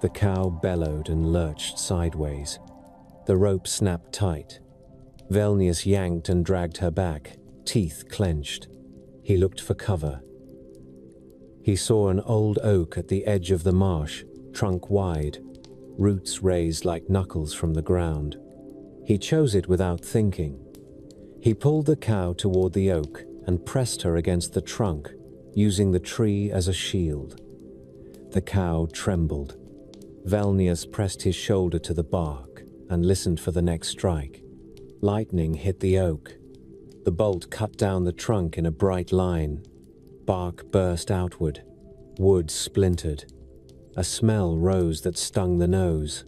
The cow bellowed and lurched sideways. The rope snapped tight. Velnius yanked and dragged her back, teeth clenched. He looked for cover. He saw an old oak at the edge of the marsh, trunk wide, roots raised like knuckles from the ground. He chose it without thinking. He pulled the cow toward the oak and pressed her against the trunk, using the tree as a shield. The cow trembled. Velnius pressed his shoulder to the bark and listened for the next strike. Lightning hit the oak. The bolt cut down the trunk in a bright line. Bark burst outward. Wood splintered. A smell rose that stung the nose.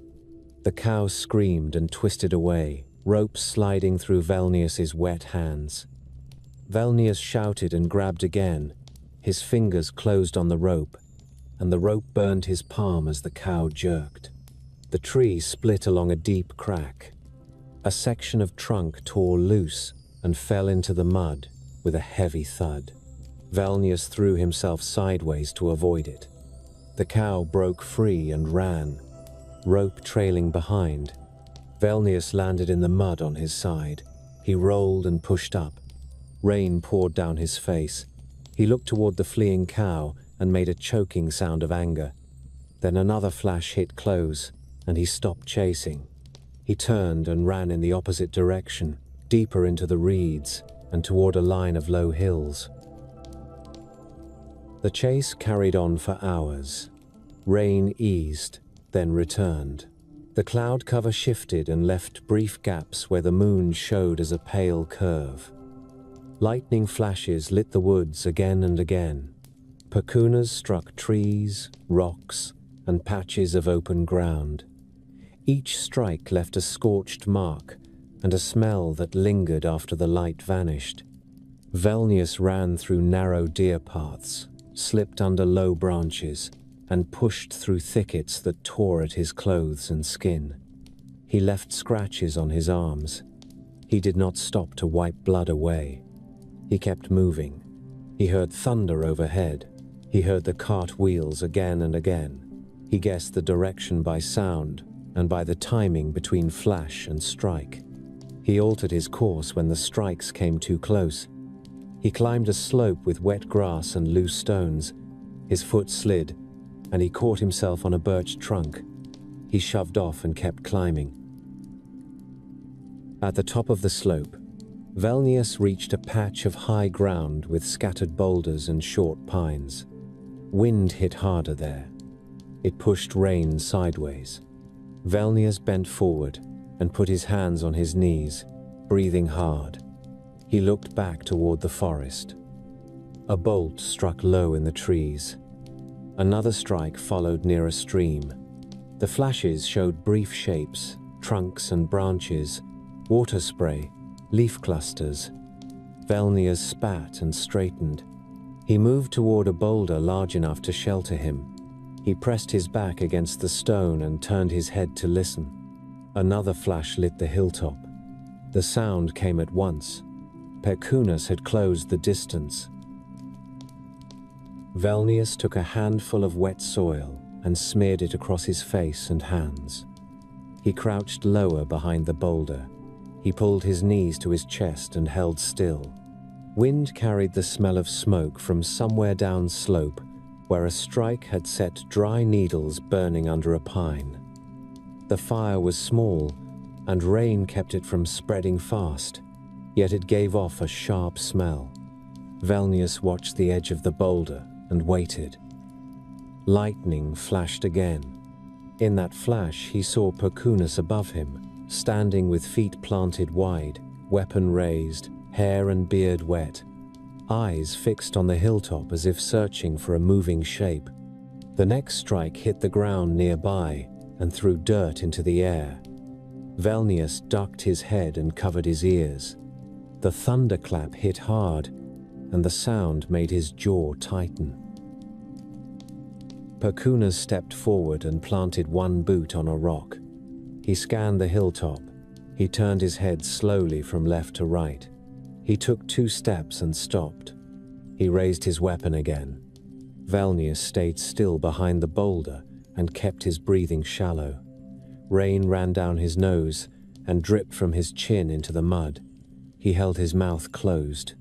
The cow screamed and twisted away, rope sliding through Velnius's wet hands. Velnius shouted and grabbed again. His fingers closed on the rope, and the rope burned his palm as the cow jerked. The tree split along a deep crack. A section of trunk tore loose and fell into the mud with a heavy thud. Velnius threw himself sideways to avoid it. The cow broke free and ran, rope trailing behind. Velnius landed in the mud on his side. He rolled and pushed up. Rain poured down his face. He looked toward the fleeing cow and made a choking sound of anger. Then another flash hit close, and he stopped chasing. He turned and ran in the opposite direction, deeper into the reeds and toward a line of low hills. The chase carried on for hours. Rain eased, then returned. The cloud cover shifted and left brief gaps where the moon showed as a pale curve. Lightning flashes lit the woods again and again. Perkunas struck trees, rocks, and patches of open ground. Each strike left a scorched mark and a smell that lingered after the light vanished. Velnius ran through narrow deer paths, slipped under low branches, and pushed through thickets that tore at his clothes and skin. He left scratches on his arms. He did not stop to wipe blood away. He kept moving. He heard thunder overhead. He heard the cart wheels again and again. He guessed the direction by sound and by the timing between flash and strike. He altered his course when the strikes came too close. He climbed a slope with wet grass and loose stones. His foot slid, and he caught himself on a birch trunk. He shoved off and kept climbing. At the top of the slope, Velnius reached a patch of high ground with scattered boulders and short pines. Wind hit harder there. It pushed rain sideways. Velnius bent forward and put his hands on his knees, breathing hard. He looked back toward the forest. A bolt struck low in the trees. Another strike followed near a stream. The flashes showed brief shapes, trunks and branches, water spray, leaf clusters. Velnius spat and straightened. He moved toward a boulder large enough to shelter him. He pressed his back against the stone and turned his head to listen. Another flash lit the hilltop. The sound came at once. Perkunas had closed the distance. Velnius took a handful of wet soil and smeared it across his face and hands. He crouched lower behind the boulder. He pulled his knees to his chest and held still. Wind carried the smell of smoke from somewhere down slope, where a strike had set dry needles burning under a pine. The fire was small, and rain kept it from spreading fast. yet it gave off a sharp smell. Velnius watched the edge of the boulder and waited. Lightning flashed again. In that flash, he saw Perkunas above him, standing with feet planted wide, weapon raised, hair and beard wet, eyes fixed on the hilltop as if searching for a moving shape. The next strike hit the ground nearby and threw dirt into the air. Velnius ducked his head and covered his ears. The thunderclap hit hard, and the sound made his jaw tighten. Perkunas stepped forward and planted one boot on a rock. He scanned the hilltop. He turned his head slowly from left to right. He took 2 steps and stopped. He raised his weapon again. Velnius stayed still behind the boulder and kept his breathing shallow. Rain ran down his nose and dripped from his chin into the mud. He held his mouth closed.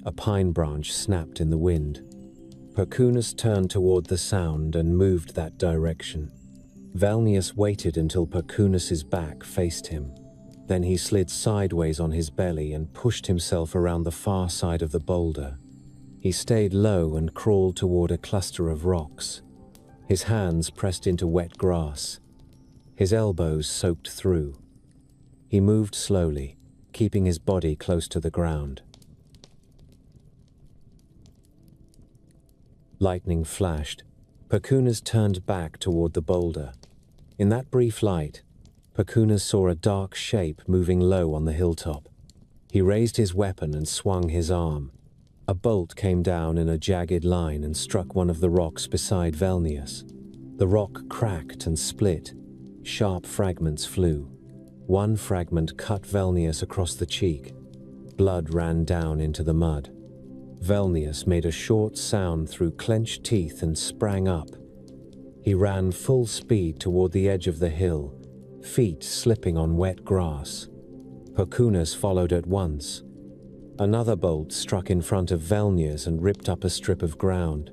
A pine branch snapped in the wind. Perkunas turned toward the sound and moved that direction. Velnius waited until Perkunas's back faced him. Then he slid sideways on his belly and pushed himself around the far side of the boulder. He stayed low and crawled toward a cluster of rocks. His hands pressed into wet grass. His elbows soaked through. He moved slowly, keeping his body close to the ground. Lightning flashed. Perkunas turned back toward the boulder. In that brief light, Perkunas saw a dark shape moving low on the hilltop. He raised his weapon and swung his arm. A bolt came down in a jagged line and struck one of the rocks beside Velnius. The rock cracked and split. Sharp fragments flew. One fragment cut Velnius across the cheek. Blood ran down into the mud. Velnius made a short sound through clenched teeth and sprang up. He ran full speed toward the edge of the hill, feet slipping on wet grass. Perkunas followed at once. Another bolt struck in front of Velnius and ripped up a strip of ground.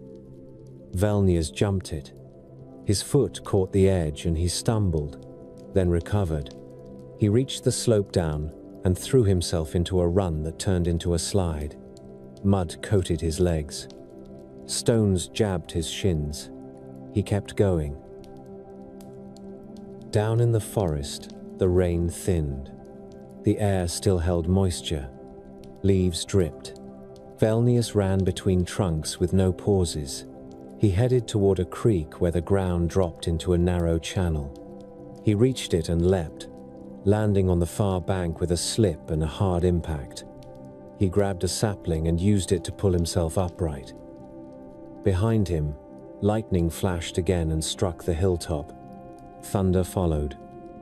Velnius jumped it. His foot caught the edge and he stumbled, then recovered. He reached the slope down and threw himself into a run that turned into a slide. Mud coated his legs. Stones jabbed his shins. He kept going. Down in the forest, the rain thinned. The air still held moisture. Leaves dripped. Velnius ran between trunks with no pauses. He headed toward a creek where the ground dropped into a narrow channel. He reached it and leapt, landing on the far bank with a slip and a hard impact. He grabbed a sapling and used it to pull himself upright. Behind him, lightning flashed again and struck the hilltop. Thunder followed.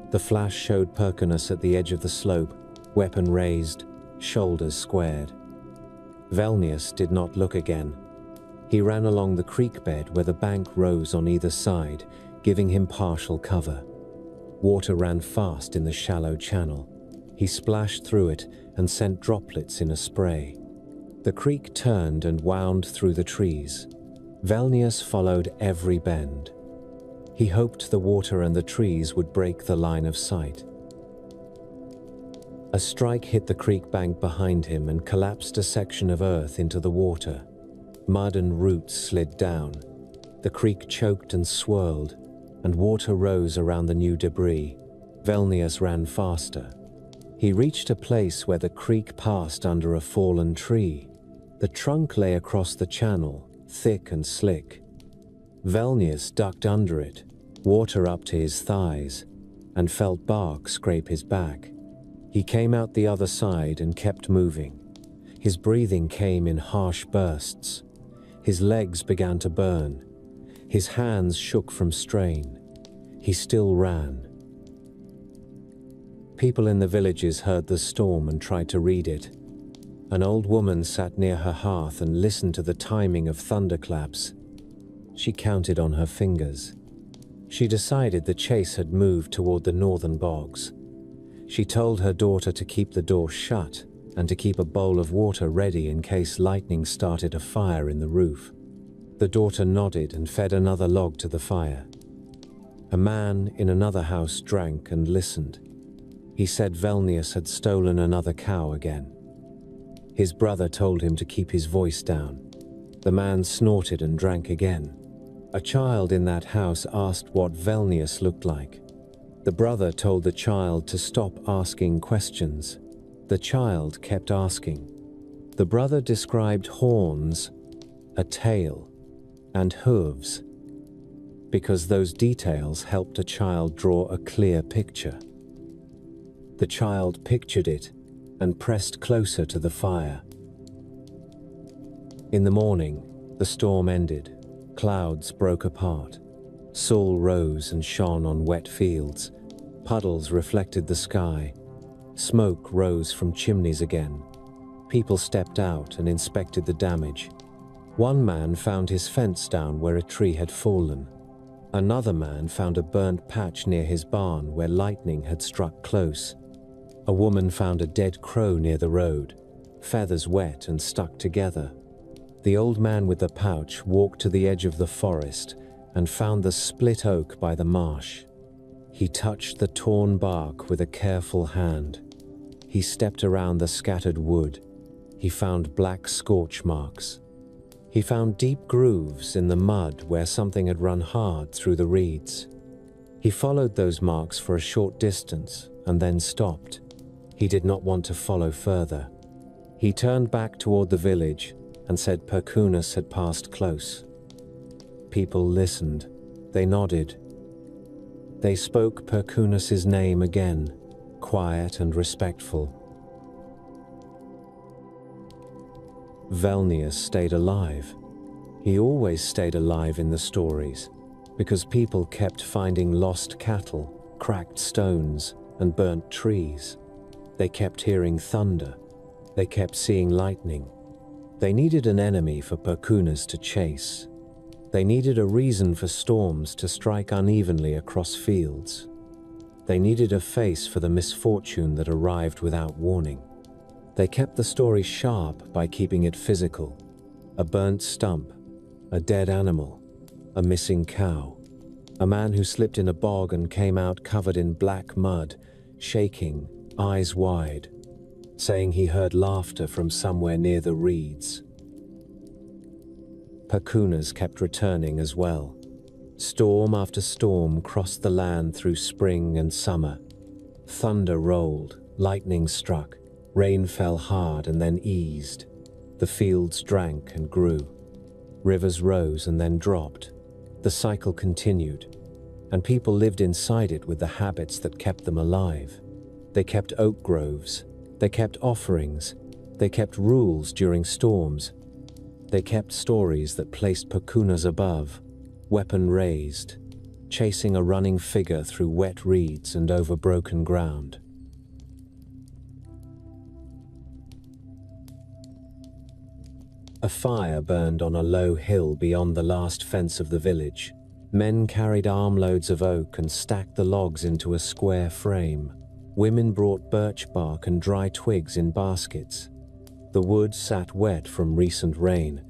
The flash showed Perkunas at the edge of the slope, weapon raised, shoulders squared. Velnius did not look again. He ran along the creek bed where the bank rose on either side, giving him partial cover. Water ran fast in the shallow channel. He splashed through it and sent droplets in a spray. The creek turned and wound through the trees. Velnius followed every bend. He hoped the water and the trees would break the line of sight. A strike hit the creek bank behind him and collapsed a section of earth into the water. Mud and roots slid down. The creek choked and swirled, and water rose around the new debris. Velnius ran faster. He reached a place where the creek passed under a fallen tree. The trunk lay across the channel, thick and slick. Velnius ducked under it, water up to his thighs, and felt bark scrape his back. He came out the other side and kept moving. His breathing came in harsh bursts. His legs began to burn. His hands shook from strain. He still ran. People in the villages heard the storm and tried to read it. An old woman sat near her hearth and listened to the timing of thunderclaps. She counted on her fingers. She decided the chase had moved toward the northern bogs. She told her daughter to keep the door shut and to keep a bowl of water ready in case lightning started a fire in the roof. The daughter nodded and fed another log to the fire. A man in another house drank and listened. He said Velnius had stolen another cow again. His brother told him to keep his voice down. The man snorted and drank again. A child in that house asked what Velnius looked like. The brother told the child to stop asking questions. The child kept asking. The brother described horns, a tail, and hooves, because those details helped a child draw a clear picture. The child pictured it and pressed closer to the fire. In the morning, the storm ended. Clouds broke apart. Sol rose and shone on wet fields. Puddles reflected the sky. Smoke rose from chimneys again. People stepped out and inspected the damage. One man found his fence down where a tree had fallen. Another man found a burnt patch near his barn where lightning had struck close. A woman found a dead crow near the road, feathers wet and stuck together. The old man with the pouch walked to the edge of the forest and found the split oak by the marsh. He touched the torn bark with a careful hand. He stepped around the scattered wood. He found black scorch marks. He found deep grooves in the mud where something had run hard through the reeds. He followed those marks for a short distance and then stopped. He did not want to follow further. He turned back toward the village and said Perkunas had passed close. People listened. They nodded. They spoke Perkunas's name again, quiet and respectful. Velnius stayed alive. He always stayed alive in the stories, because people kept finding lost cattle, cracked stones, and burnt trees. They kept hearing thunder. They kept seeing lightning. They needed an enemy for Perkunas to chase. They needed a reason for storms to strike unevenly across fields. They needed a face for the misfortune that arrived without warning. They kept the story sharp by keeping it physical. A burnt stump, a dead animal, a missing cow, a man who slipped in a bog and came out covered in black mud, shaking, eyes wide, saying he heard laughter from somewhere near the reeds. Perkunas kept returning as well. Storm after storm crossed the land through spring and summer. Thunder rolled, lightning struck, rain fell hard and then eased. The fields drank and grew. Rivers rose and then dropped. The cycle continued, and people lived inside it with the habits that kept them alive. They kept oak groves. They kept offerings. They kept rules during storms. They kept stories that placed Perkunas above, weapon raised, chasing a running figure through wet reeds and over broken ground. A fire burned on a low hill beyond the last fence of the village. Men carried armloads of oak and stacked the logs into a square frame. Women brought birch bark and dry twigs in baskets. The wood sat wet from recent rain,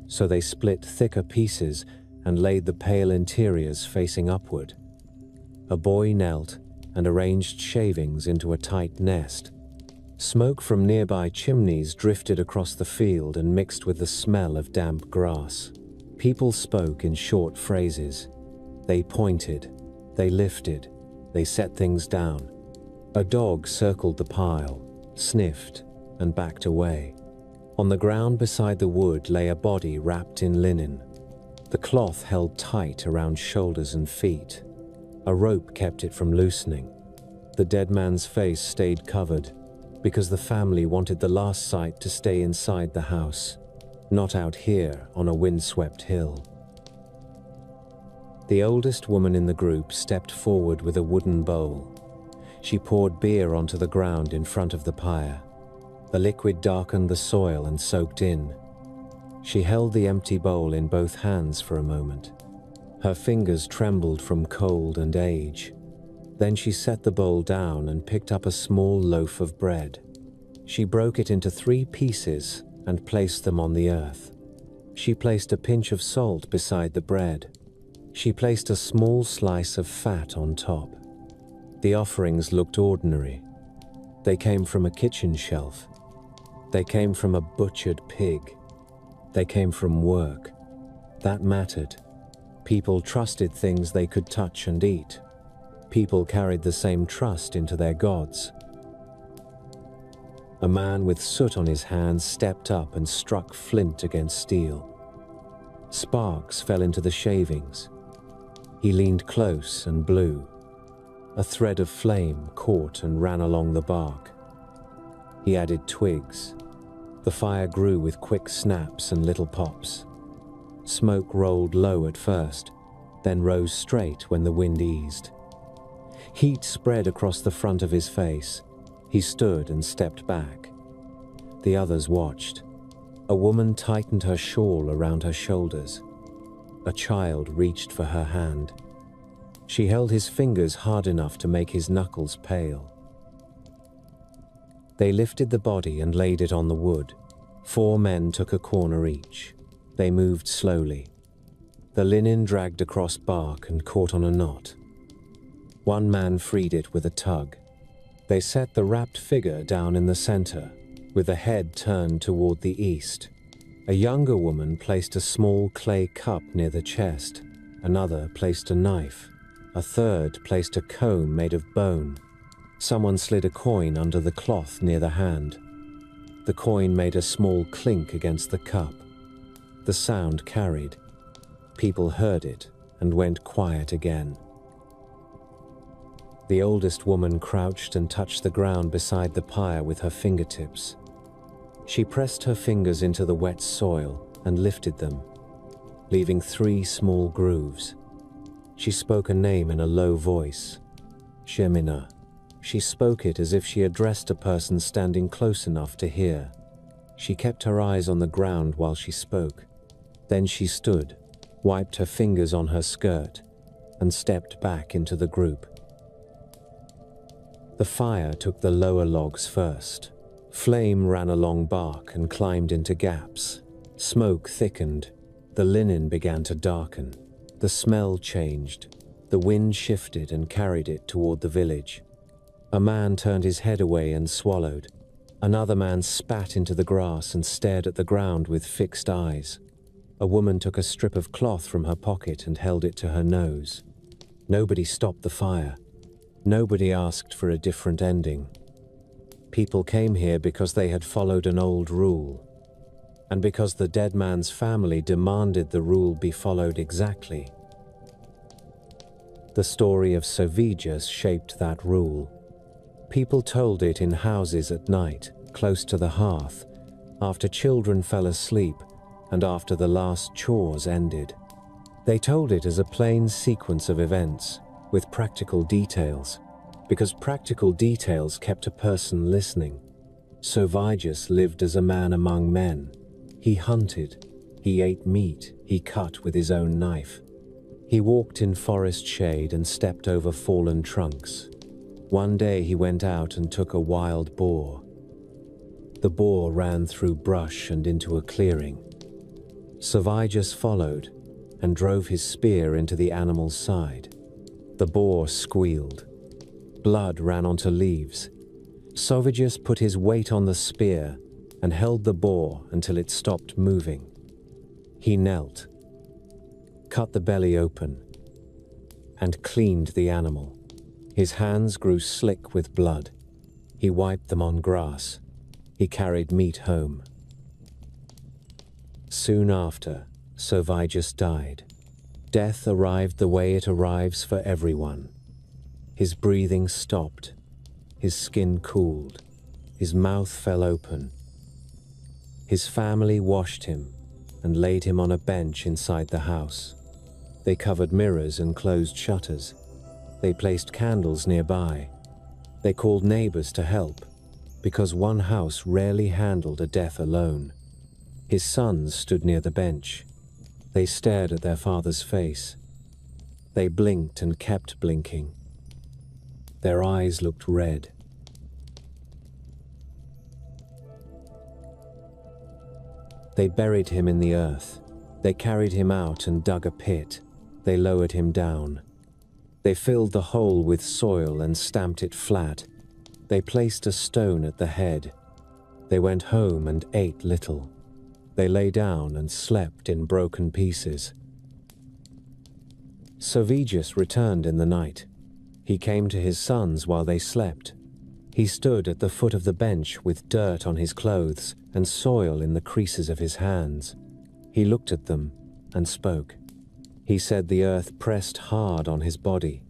so they split thicker pieces and laid the pale interiors facing upward. A boy knelt and arranged shavings into a tight nest. Smoke from nearby chimneys drifted across the field and mixed with the smell of damp grass. People spoke in short phrases. They pointed, they lifted, they set things down. A dog circled the pile, sniffed, and backed away. On the ground beside the wood lay a body wrapped in linen. The cloth held tight around shoulders and feet. A rope kept it from loosening. The dead man's face stayed covered, because the family wanted the last sight to stay inside the house, not out here on a windswept hill. The oldest woman in the group stepped forward with a wooden bowl. She poured beer onto the ground in front of the pyre. The liquid darkened the soil and soaked in. She held the empty bowl in both hands for a moment. Her fingers trembled from cold and age. Then she set the bowl down and picked up a small loaf of bread. She broke it into 3 pieces and placed them on the earth. She placed a pinch of salt beside the bread. She placed a small slice of fat on top. The offerings looked ordinary. They came from a kitchen shelf. They came from a butchered pig. They came from work. That mattered. People trusted things they could touch and eat. People carried the same trust into their gods. A man with soot on his hands stepped up and struck flint against steel. Sparks fell into the shavings. He leaned close and blew. A thread of flame caught and ran along the bark. He added twigs. The fire grew with quick snaps and little pops. Smoke rolled low at first, then rose straight when the wind eased. Heat spread across the front of his face. He stood and stepped back. The others watched. A woman tightened her shawl around her shoulders. A child reached for her hand. She held his fingers hard enough to make his knuckles pale. They lifted the body and laid it on the wood. 4 men took a corner each. They moved slowly. The linen dragged across bark and caught on a knot. One man freed it with a tug. They set the wrapped figure down in the center, with the head turned toward the east. A younger woman placed a small clay cup near the chest. Another placed a knife. A third placed a comb made of bone. Someone slid a coin under the cloth near the hand. The coin made a small clink against the cup. The sound carried. People heard it and went quiet again. The oldest woman crouched and touched the ground beside the pyre with her fingertips. She pressed her fingers into the wet soil and lifted them, leaving 3 small grooves. She spoke a name in a low voice. Shemina. She spoke it as if she addressed a person standing close enough to hear. She kept her eyes on the ground while she spoke. Then she stood, wiped her fingers on her skirt, and stepped back into the group. The fire took the lower logs first. Flame ran along bark and climbed into gaps. Smoke thickened. The linen began to darken. The smell changed. The wind shifted and carried it toward the village. A man turned his head away and swallowed. Another man spat into the grass and stared at the ground with fixed eyes. A woman took a strip of cloth from her pocket and held it to her nose. Nobody stopped the fire. Nobody asked for a different ending. People came here because they had followed an old rule, and because the dead man's family demanded the rule be followed exactly. The story of Sovijas shaped that rule. People told it in houses at night, close to the hearth, after children fell asleep and after the last chores ended. They told it as a plain sequence of events, with practical details, because practical details kept a person listening. Sovijas lived as a man among men. He hunted, he ate meat, he cut with his own knife. He walked in forest shade and stepped over fallen trunks. One day he went out and took a wild boar. The boar ran through brush and into a clearing. Sovijas followed and drove his spear into the animal's side. The boar squealed. Blood ran onto leaves. Sovijas put his weight on the spear and held the boar until it stopped moving. He knelt, cut the belly open, and cleaned the animal. His hands grew slick with blood. He wiped them on grass. He carried meat home. Soon after, Sovijas died. Death arrived the way it arrives for everyone. His breathing stopped. His skin cooled. His mouth fell open. His family washed him and laid him on a bench inside the house. They covered mirrors and closed shutters. They placed candles nearby. They called neighbors to help, because one house rarely handled a death alone. His sons stood near the bench. They stared at their father's face. They blinked and kept blinking. Their eyes looked red. They buried him in the earth. They carried him out and dug a pit. They lowered him down. They filled the hole with soil and stamped it flat. They placed a stone at the head. They went home and ate little. They lay down and slept in broken pieces. Sovigus returned in the night. He came to his sons while they slept. He stood at the foot of the bench with dirt on his clothes and soil in the creases of his hands. He looked at them and spoke. He said the earth pressed hard on his body.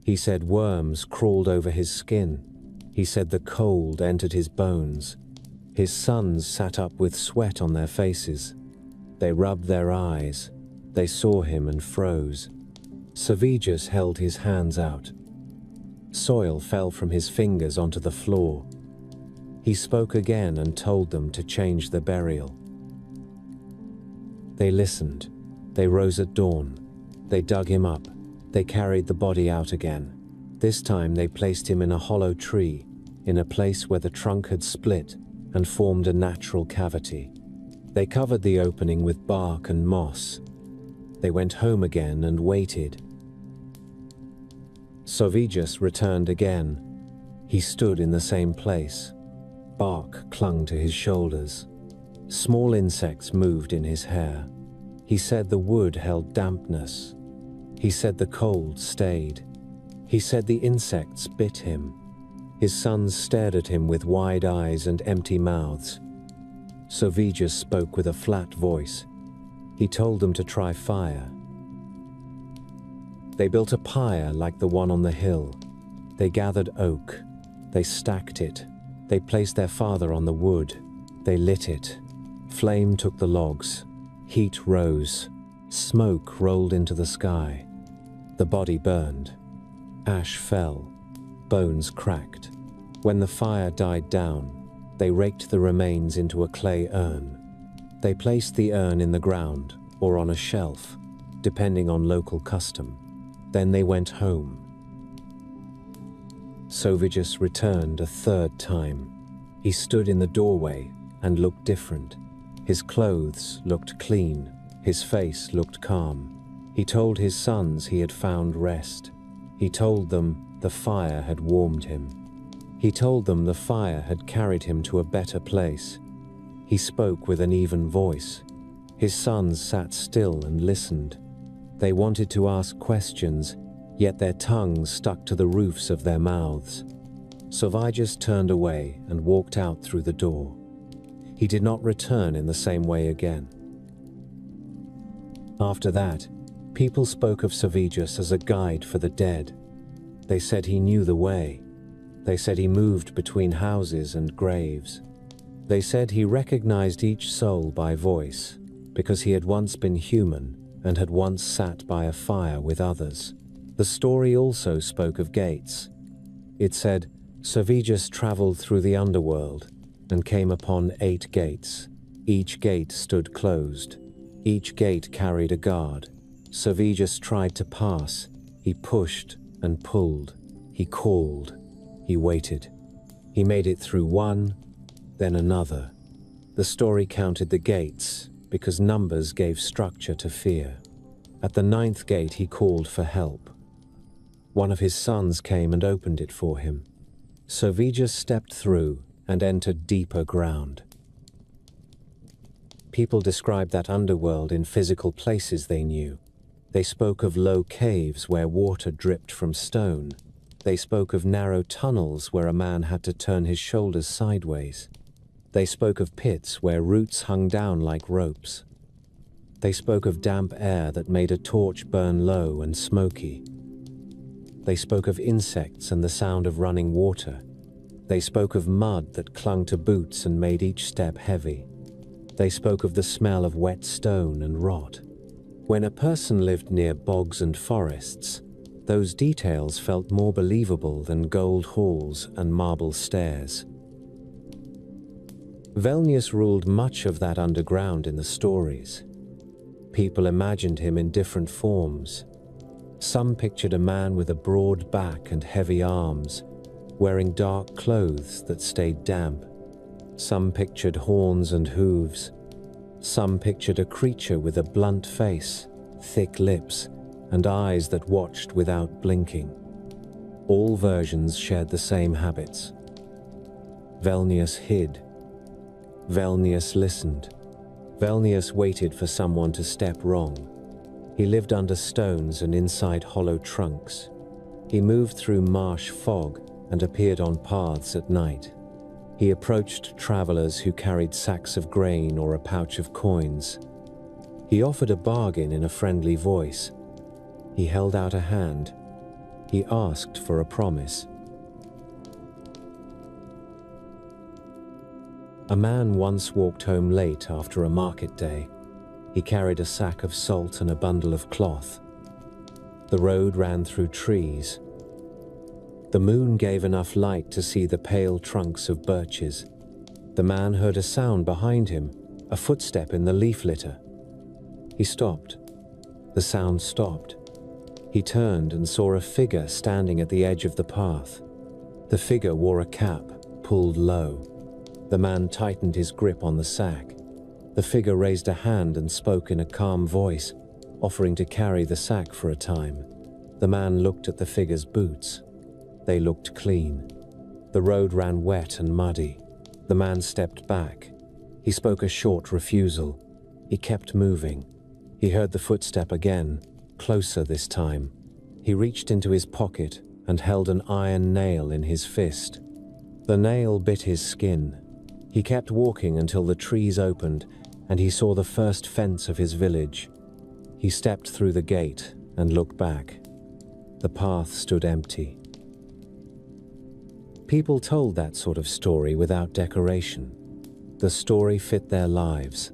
He said worms crawled over his skin. He said the cold entered his bones. His sons sat up with sweat on their faces. They rubbed their eyes. They saw him and froze. Sovigus held his hands out. Soil fell from his fingers onto the floor. He spoke again and told them to change the burial. They listened. They rose at dawn. They dug him up. They carried the body out again. This time they placed him in a hollow tree, in a place where the trunk had split and formed a natural cavity. They covered the opening with bark and moss. They went home again and waited. Sovigus returned again. He stood in the same place. Bark clung to his shoulders. Small insects moved in his hair. He said the wood held dampness. He said the cold stayed. He said the insects bit him. His sons stared at him with wide eyes and empty mouths. Sovigus spoke with a flat voice. He told them to try fire. They built a pyre like the one on the hill. They gathered oak. They stacked it. They placed their father on the wood. They lit it. Flame took the logs. Heat rose. Smoke rolled into the sky. The body burned. Ash fell. Bones cracked. When the fire died down, they raked the remains into a clay urn. They placed the urn in the ground or on a shelf, depending on local custom. Then they went home. Sovigus returned a third time. He stood in the doorway and looked different. His clothes looked clean. His face looked calm. He told his sons he had found rest. He told them the fire had warmed him. He told them the fire had carried him to a better place. He spoke with an even voice. His sons sat still and listened. They wanted to ask questions, yet their tongues stuck to the roofs of their mouths. Sovigus turned away and walked out through the door. He did not return in the same way again. After that, people spoke of Sovigus as a guide for the dead. They said he knew the way. They said he moved between houses and graves. They said he recognized each soul by voice, because he had once been human and had once sat by a fire with others. The story also spoke of gates. It said, Sovigus traveled through the underworld and came upon 8 gates. Each gate stood closed. Each gate carried a guard. Sovigus tried to pass. He pushed and pulled. He called. He waited. He made it through one, then another. The story counted the gates because numbers gave structure to fear. At the 9th gate he called for help. One of his sons came and opened it for him. Sovigus stepped through and entered deeper ground. People described that underworld in physical places they knew. They spoke of low caves where water dripped from stone. They spoke of narrow tunnels where a man had to turn his shoulders sideways. They spoke of pits where roots hung down like ropes. They spoke of damp air that made a torch burn low and smoky. They spoke of insects and the sound of running water. They spoke of mud that clung to boots and made each step heavy. They spoke of the smell of wet stone and rot. When a person lived near bogs and forests, those details felt more believable than gold halls and marble stairs. Velnius ruled much of that underground in the stories. People imagined him in different forms. Some pictured a man with a broad back and heavy arms, wearing dark clothes that stayed damp. Some pictured horns and hooves. Some pictured a creature with a blunt face, thick lips, and eyes that watched without blinking. All versions shared the same habits. Velnius hid. Velnius listened. Velnius waited for someone to step wrong. He lived under stones and inside hollow trunks. He moved through marsh fog and appeared on paths at night. He approached travelers who carried sacks of grain or a pouch of coins. He offered a bargain in a friendly voice. He held out a hand. He asked for a promise. A man once walked home late after a market day. He carried a sack of salt and a bundle of cloth. The road ran through trees. The moon gave enough light to see the pale trunks of birches. The man heard a sound behind him, a footstep in the leaf litter. He stopped. The sound stopped. He turned and saw a figure standing at the edge of the path. The figure wore a cap, pulled low. The man tightened his grip on the sack. The figure raised a hand and spoke in a calm voice, offering to carry the sack for a time. The man looked at the figure's boots. They looked clean. The road ran wet and muddy. The man stepped back. He spoke a short refusal. He kept moving. He heard the footstep again, closer this time. He reached into his pocket and held an iron nail in his fist. The nail bit his skin. He kept walking until the trees opened and he saw the first fence of his village. He stepped through the gate and looked back. The path stood empty. People told that sort of story without decoration. The story fit their lives.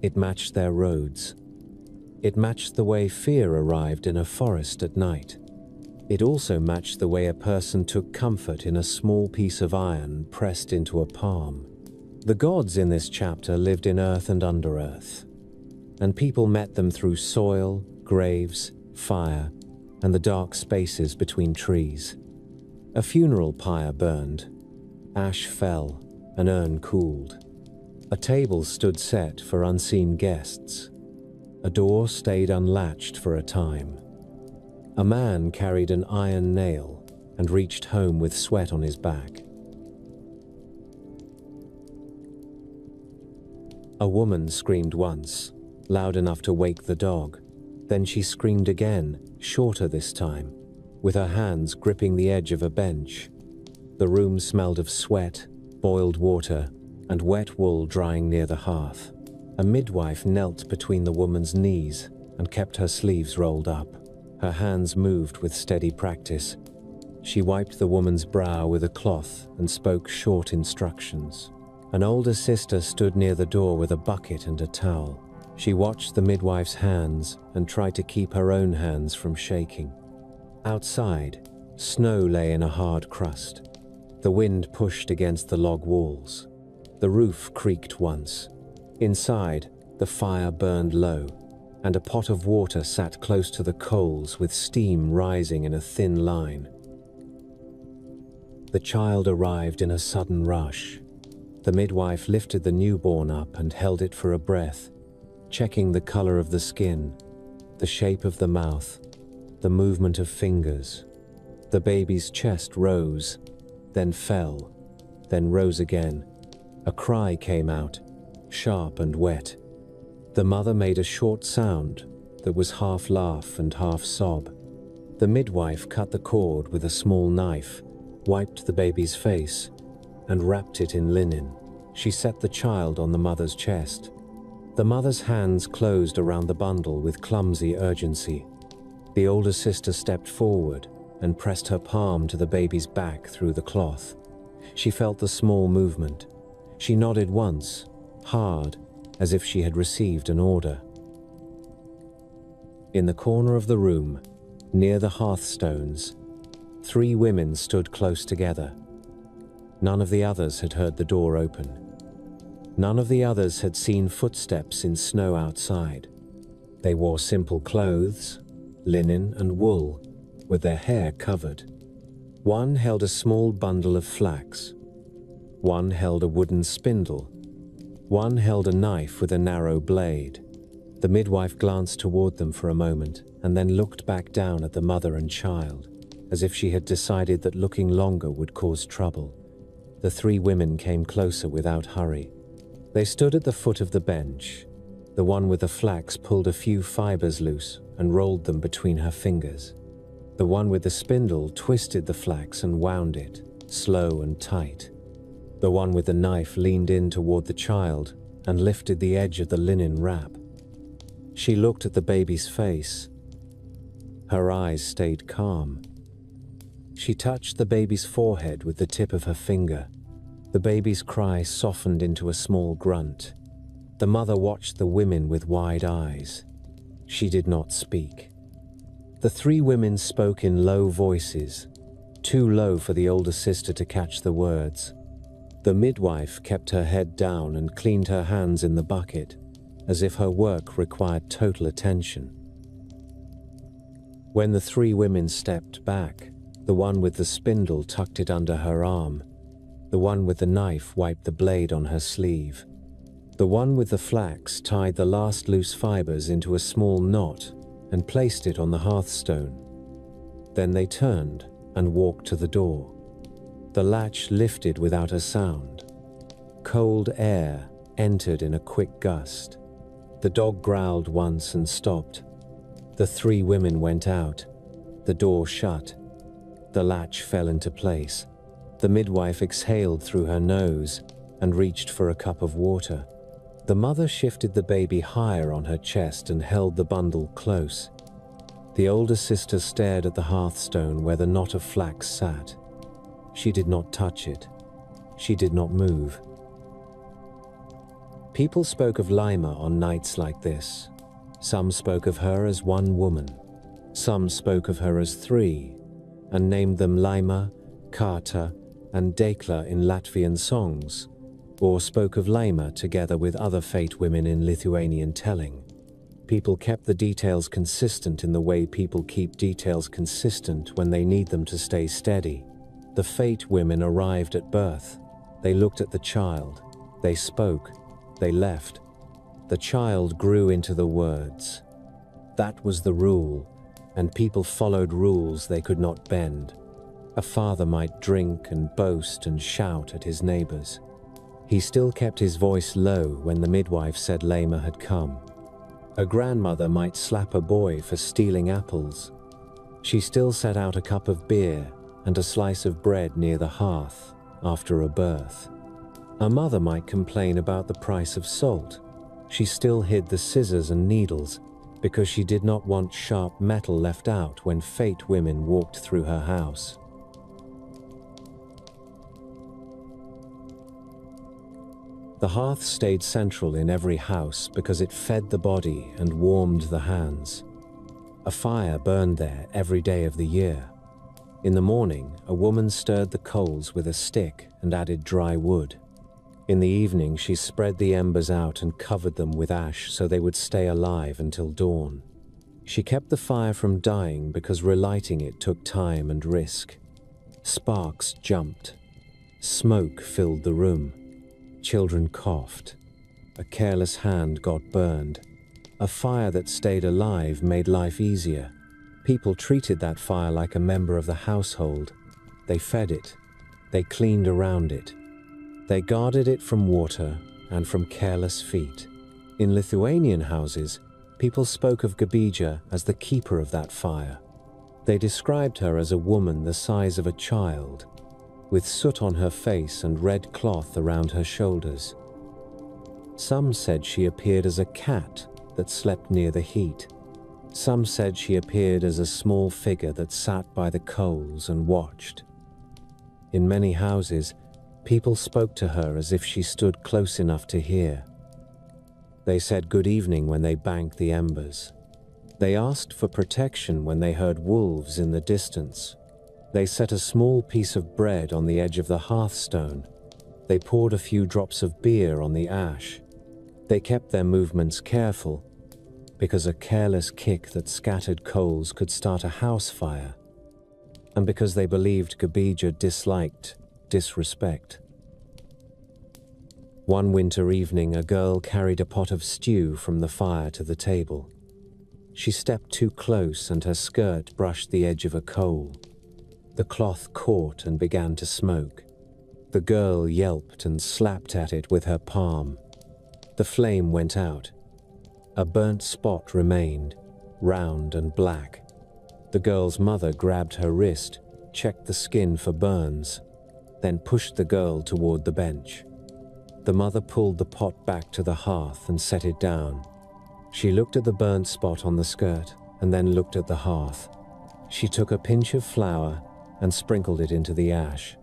It matched their roads. It matched the way fear arrived in a forest at night. It also matched the way a person took comfort in a small piece of iron pressed into a palm. The gods in this chapter lived in earth and under earth, and people met them through soil, graves, fire, and the dark spaces between trees. A funeral pyre burned. Ash fell, an urn cooled. A table stood set for unseen guests. A door stayed unlatched for a time. A man carried an iron nail and reached home with sweat on his back. A woman screamed once, loud enough to wake the dog. Then she screamed again, shorter this time, with her hands gripping the edge of a bench. The room smelled of sweat, boiled water, and wet wool drying near the hearth. A midwife knelt between the woman's knees and kept her sleeves rolled up. Her hands moved with steady practice. She wiped the woman's brow with a cloth and spoke short instructions. An older sister stood near the door with a bucket and a towel. She watched the midwife's hands and tried to keep her own hands from shaking. Outside, snow lay in a hard crust. The wind pushed against the log walls. The roof creaked once. Inside, the fire burned low, and a pot of water sat close to the coals with steam rising in a thin line. The child arrived in a sudden rush. The midwife lifted the newborn up and held it for a breath, checking the color of the skin, the shape of the mouth, the movement of fingers. The baby's chest rose, then fell, then rose again. A cry came out, sharp and wet. The mother made a short sound that was half laugh and half sob. The midwife cut the cord with a small knife, wiped the baby's face, and wrapped it in linen. She set the child on the mother's chest. The mother's hands closed around the bundle with clumsy urgency. The older sister stepped forward and pressed her palm to the baby's back through the cloth. She felt the small movement. She nodded once, hard, as if she had received an order. In the corner of the room, near the hearthstones, 3 women stood close together. None of the others had heard the door open. None of the others had seen footsteps in snow outside. They wore simple clothes, linen and wool, with their hair covered. One held a small bundle of flax. One held a wooden spindle. One held a knife with a narrow blade. The midwife glanced toward them for a moment and then looked back down at the mother and child, as if she had decided that looking longer would cause trouble. The 3 women came closer without hurry. They stood at the foot of the bench. The one with the flax pulled a few fibers loose and rolled them between her fingers. The one with the spindle twisted the flax and wound it, slow and tight. The one with the knife leaned in toward the child and lifted the edge of the linen wrap. She looked at the baby's face. Her eyes stayed calm. She touched the baby's forehead with the tip of her finger. The baby's cry softened into a small grunt. The mother watched the women with wide eyes. She did not speak. The three women spoke in low voices, too low for the older sister to catch the words. The midwife kept her head down and cleaned her hands in the bucket, as if her work required total attention. When the three women stepped back, the one with the spindle tucked it under her arm. The one with the knife wiped the blade on her sleeve. The one with the flax tied the last loose fibers into a small knot and placed it on the hearthstone. Then they turned and walked to the door. The latch lifted without a sound. Cold air entered in a quick gust. The dog growled once and stopped. The three women went out. The door shut. The latch fell into place. The midwife exhaled through her nose and reached for a cup of water. The mother shifted the baby higher on her chest and held the bundle close. The older sister stared at the hearthstone where the knot of flax sat. She did not touch it. She did not move. People spoke of Lima on nights like this. Some spoke of her as one woman. Some spoke of her as three, and named them Lima, Kata, and Dekla in Latvian songs, or spoke of Lima together with other fate women in Lithuanian telling. People kept the details consistent in the way people keep details consistent when they need them to stay steady. The fate women arrived at birth. They looked at the child. They spoke. They left. The child grew into the words. That was the rule, and people followed rules they could not bend. A father might drink and boast and shout at his neighbors. He still kept his voice low when the midwife said Lema had come. A grandmother might slap a boy for stealing apples. She still set out a cup of beer and a slice of bread near the hearth after a birth. A mother might complain about the price of salt. She still hid the scissors and needles because she did not want sharp metal left out when fate women walked through her house. The hearth stayed central in every house because it fed the body and warmed the hands. A fire burned there every day of the year. In the morning, a woman stirred the coals with a stick and added dry wood. In the evening, she spread the embers out and covered them with ash so they would stay alive until dawn. She kept the fire from dying because relighting it took time and risk. Sparks jumped. Smoke filled the room. Children coughed. A careless hand got burned. A fire that stayed alive made life easier. People treated that fire like a member of the household. They fed it. They cleaned around it. They guarded it from water and from careless feet. In Lithuanian houses, people spoke of Gabija as the keeper of that fire. They described her as a woman the size of a child, with soot on her face and red cloth around her shoulders. Some said she appeared as a cat that slept near the heat. Some said she appeared as a small figure that sat by the coals and watched. In many houses, people spoke to her as if she stood close enough to hear. They said good evening when they banked the embers. They asked for protection when they heard wolves in the distance. They set a small piece of bread on the edge of the hearthstone. They poured a few drops of beer on the ash. They kept their movements careful, because a careless kick that scattered coals could start a house fire, and because they believed Gabija disliked disrespect. One winter evening, a girl carried a pot of stew from the fire to the table. She stepped too close and her skirt brushed the edge of a coal. The cloth caught and began to smoke. The girl yelped and slapped at it with her palm. The flame went out. A burnt spot remained, round and black. The girl's mother grabbed her wrist, checked the skin for burns, then pushed the girl toward the bench. The mother pulled the pot back to the hearth and set it down. She looked at the burnt spot on the skirt and then looked at the hearth. She took a pinch of flour and sprinkled it into the ash.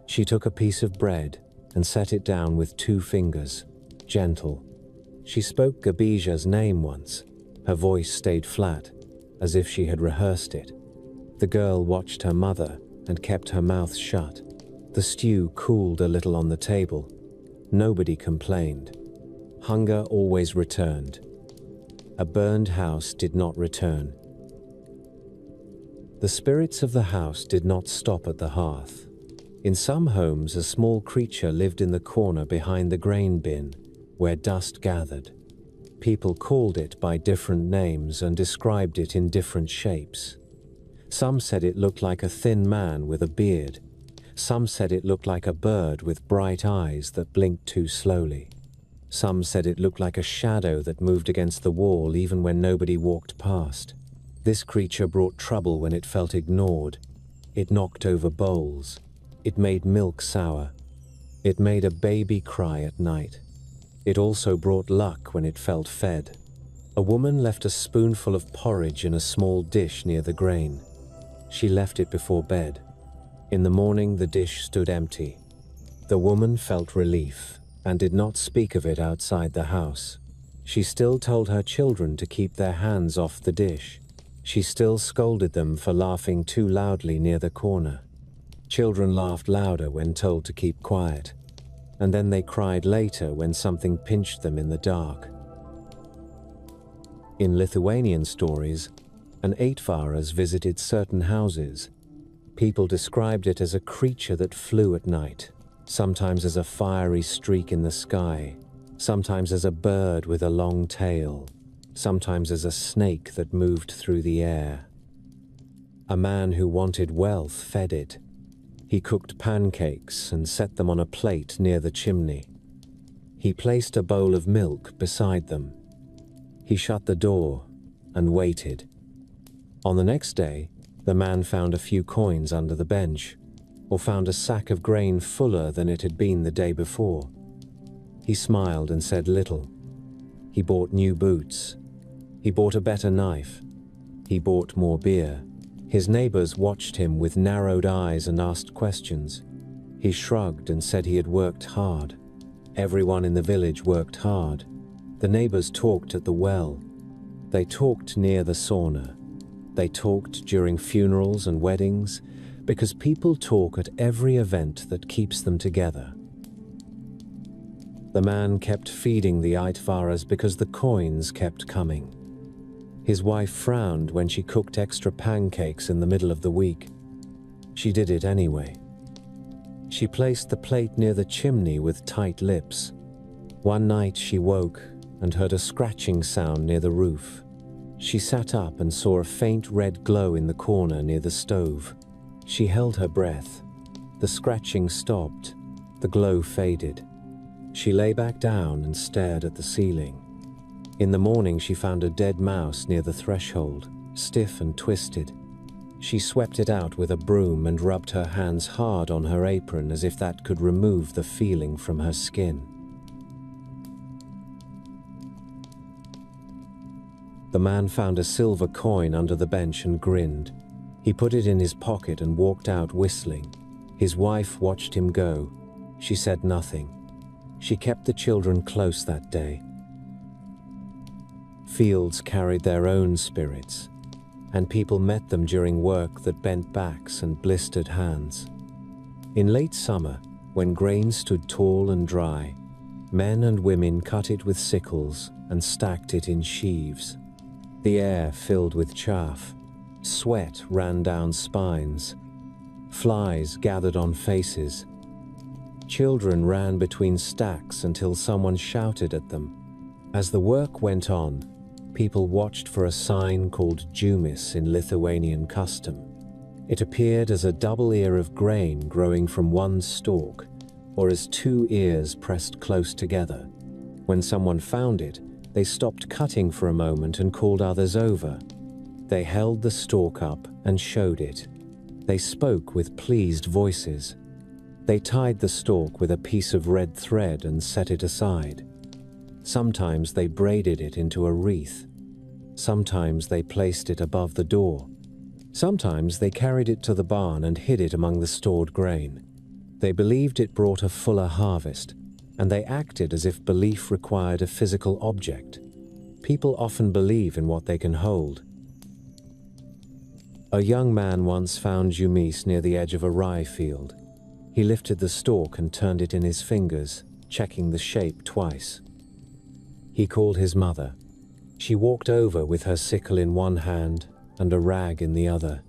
She took a piece of bread and set it down with 2 fingers, gentle. She spoke Gabija's name once. Her voice stayed flat, as if she had rehearsed it. The girl watched her mother and kept her mouth shut. The stew cooled a little on the table. Nobody complained. Hunger always returned. A burned house did not return. The spirits of the house did not stop at the hearth. In some homes, a small creature lived in the corner behind the grain bin, where dust gathered. People called it by different names and described it in different shapes. Some said it looked like a thin man with a beard. Some said it looked like a bird with bright eyes that blinked too slowly. Some said it looked like a shadow that moved against the wall even when nobody walked past. This creature brought trouble when it felt ignored. It knocked over bowls. It made milk sour. It made a baby cry at night. It also brought luck when it felt fed. A woman left a spoonful of porridge in a small dish near the grain. She left it before bed. In the morning, the dish stood empty. The woman felt relief and did not speak of it outside the house. She still told her children to keep their hands off the dish. She still scolded them for laughing too loudly near the corner. Children laughed louder when told to keep quiet, and then they cried later when something pinched them in the dark. In Lithuanian stories, an Aitvaras visited certain houses. People described it as a creature that flew at night, sometimes as a fiery streak in the sky, sometimes as a bird with a long tail, sometimes as a snake that moved through the air. A man who wanted wealth fed it. He cooked pancakes and set them on a plate near the chimney. He placed a bowl of milk beside them. He shut the door and waited. On the next day, the man found a few coins under the bench, or found a sack of grain fuller than it had been the day before. He smiled and said little. He bought new boots. He bought a better knife. He bought more beer. His neighbors watched him with narrowed eyes and asked questions. He shrugged and said he had worked hard. Everyone in the village worked hard. The neighbors talked at the well. They talked near the sauna. They talked during funerals and weddings, because people talk at every event that keeps them together. The man kept feeding the Aitvaras because the coins kept coming. His wife frowned when she cooked extra pancakes in the middle of the week. She did it anyway. She placed the plate near the chimney with tight lips. One night she woke and heard a scratching sound near the roof. She sat up and saw a faint red glow in the corner near the stove. She held her breath. The scratching stopped. The glow faded. She lay back down and stared at the ceiling. In the morning, she found a dead mouse near the threshold, stiff and twisted. She swept it out with a broom and rubbed her hands hard on her apron as if that could remove the feeling from her skin. The man found a silver coin under the bench and grinned. He put it in his pocket and walked out whistling. His wife watched him go. She said nothing. She kept the children close that day. Fields carried their own spirits, and people met them during work that bent backs and blistered hands. In late summer, when grain stood tall and dry, men and women cut it with sickles and stacked it in sheaves. The air filled with chaff. Sweat ran down spines. Flies gathered on faces. Children ran between stacks until someone shouted at them. As the work went on, people watched for a sign called jumis in Lithuanian custom. It appeared as a double ear of grain growing from one stalk, or as two ears pressed close together. When someone found it, they stopped cutting for a moment and called others over. They held the stalk up and showed it. They spoke with pleased voices. They tied the stalk with a piece of red thread and set it aside. Sometimes they braided it into a wreath. Sometimes they placed it above the door. Sometimes they carried it to the barn and hid it among the stored grain. They believed it brought a fuller harvest, and they acted as if belief required a physical object. People often believe in what they can hold. A young man once found Jumis near the edge of a rye field. He lifted the stalk and turned it in his fingers, checking the shape twice. He called his mother. She walked over with her sickle in one hand and a rag in the other.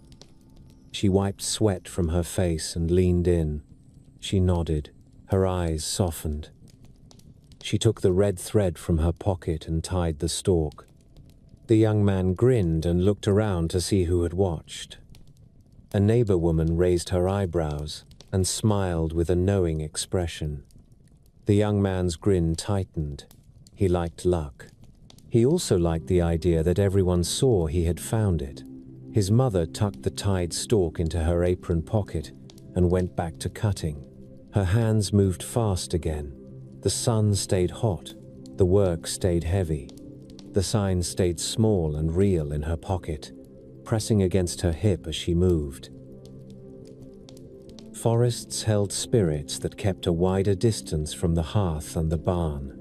She wiped sweat from her face and leaned in. She nodded, her eyes softened. She took the red thread from her pocket and tied the stalk. The young man grinned and looked around to see who had watched. A neighbor woman raised her eyebrows and smiled with a knowing expression. The young man's grin tightened. He liked luck. He also liked the idea that everyone saw he had found it. His mother tucked the tied stalk into her apron pocket and went back to cutting. Her hands moved fast again. The sun stayed hot. The work stayed heavy. The sign stayed small and real in her pocket, pressing against her hip as she moved. Forests held spirits that kept a wider distance from the hearth and the barn.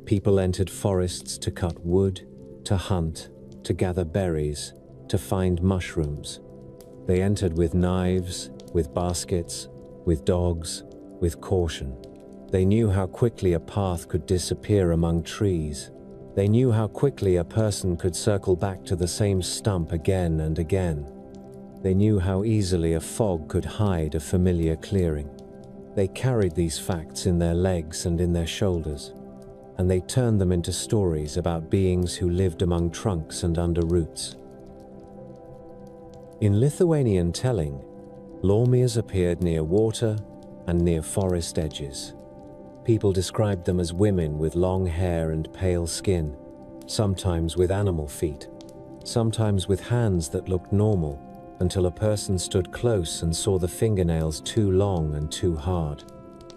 People entered forests to cut wood, to hunt, to gather berries, to find mushrooms. They entered with knives, with baskets, with dogs, with caution. They knew how quickly a path could disappear among trees. They knew how quickly a person could circle back to the same stump again and again. They knew how easily a fog could hide a familiar clearing. They carried these facts in their legs and in their shoulders, and they turned them into stories about beings who lived among trunks and under roots. In Lithuanian telling, Lormias appeared near water and near forest edges. People described them as women with long hair and pale skin, sometimes with animal feet, sometimes with hands that looked normal, until a person stood close and saw the fingernails too long and too hard.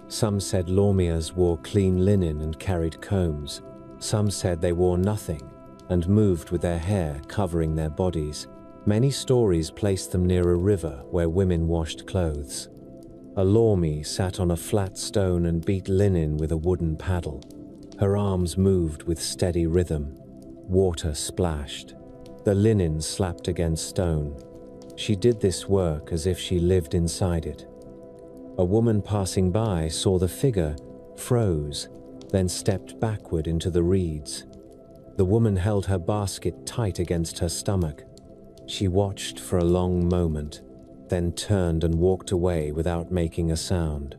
Some said Lormias wore clean linen and carried combs. Some said they wore nothing and moved with their hair covering their bodies. Many stories placed them near a river where women washed clothes. A Lormi sat on a flat stone and beat linen with a wooden paddle. Her arms moved with steady rhythm. Water splashed. The linen slapped against stone. She did this work as if she lived inside it. A woman passing by saw the figure, froze, then stepped backward into the reeds. The woman held her basket tight against her stomach. She watched for a long moment, then turned and walked away without making a sound.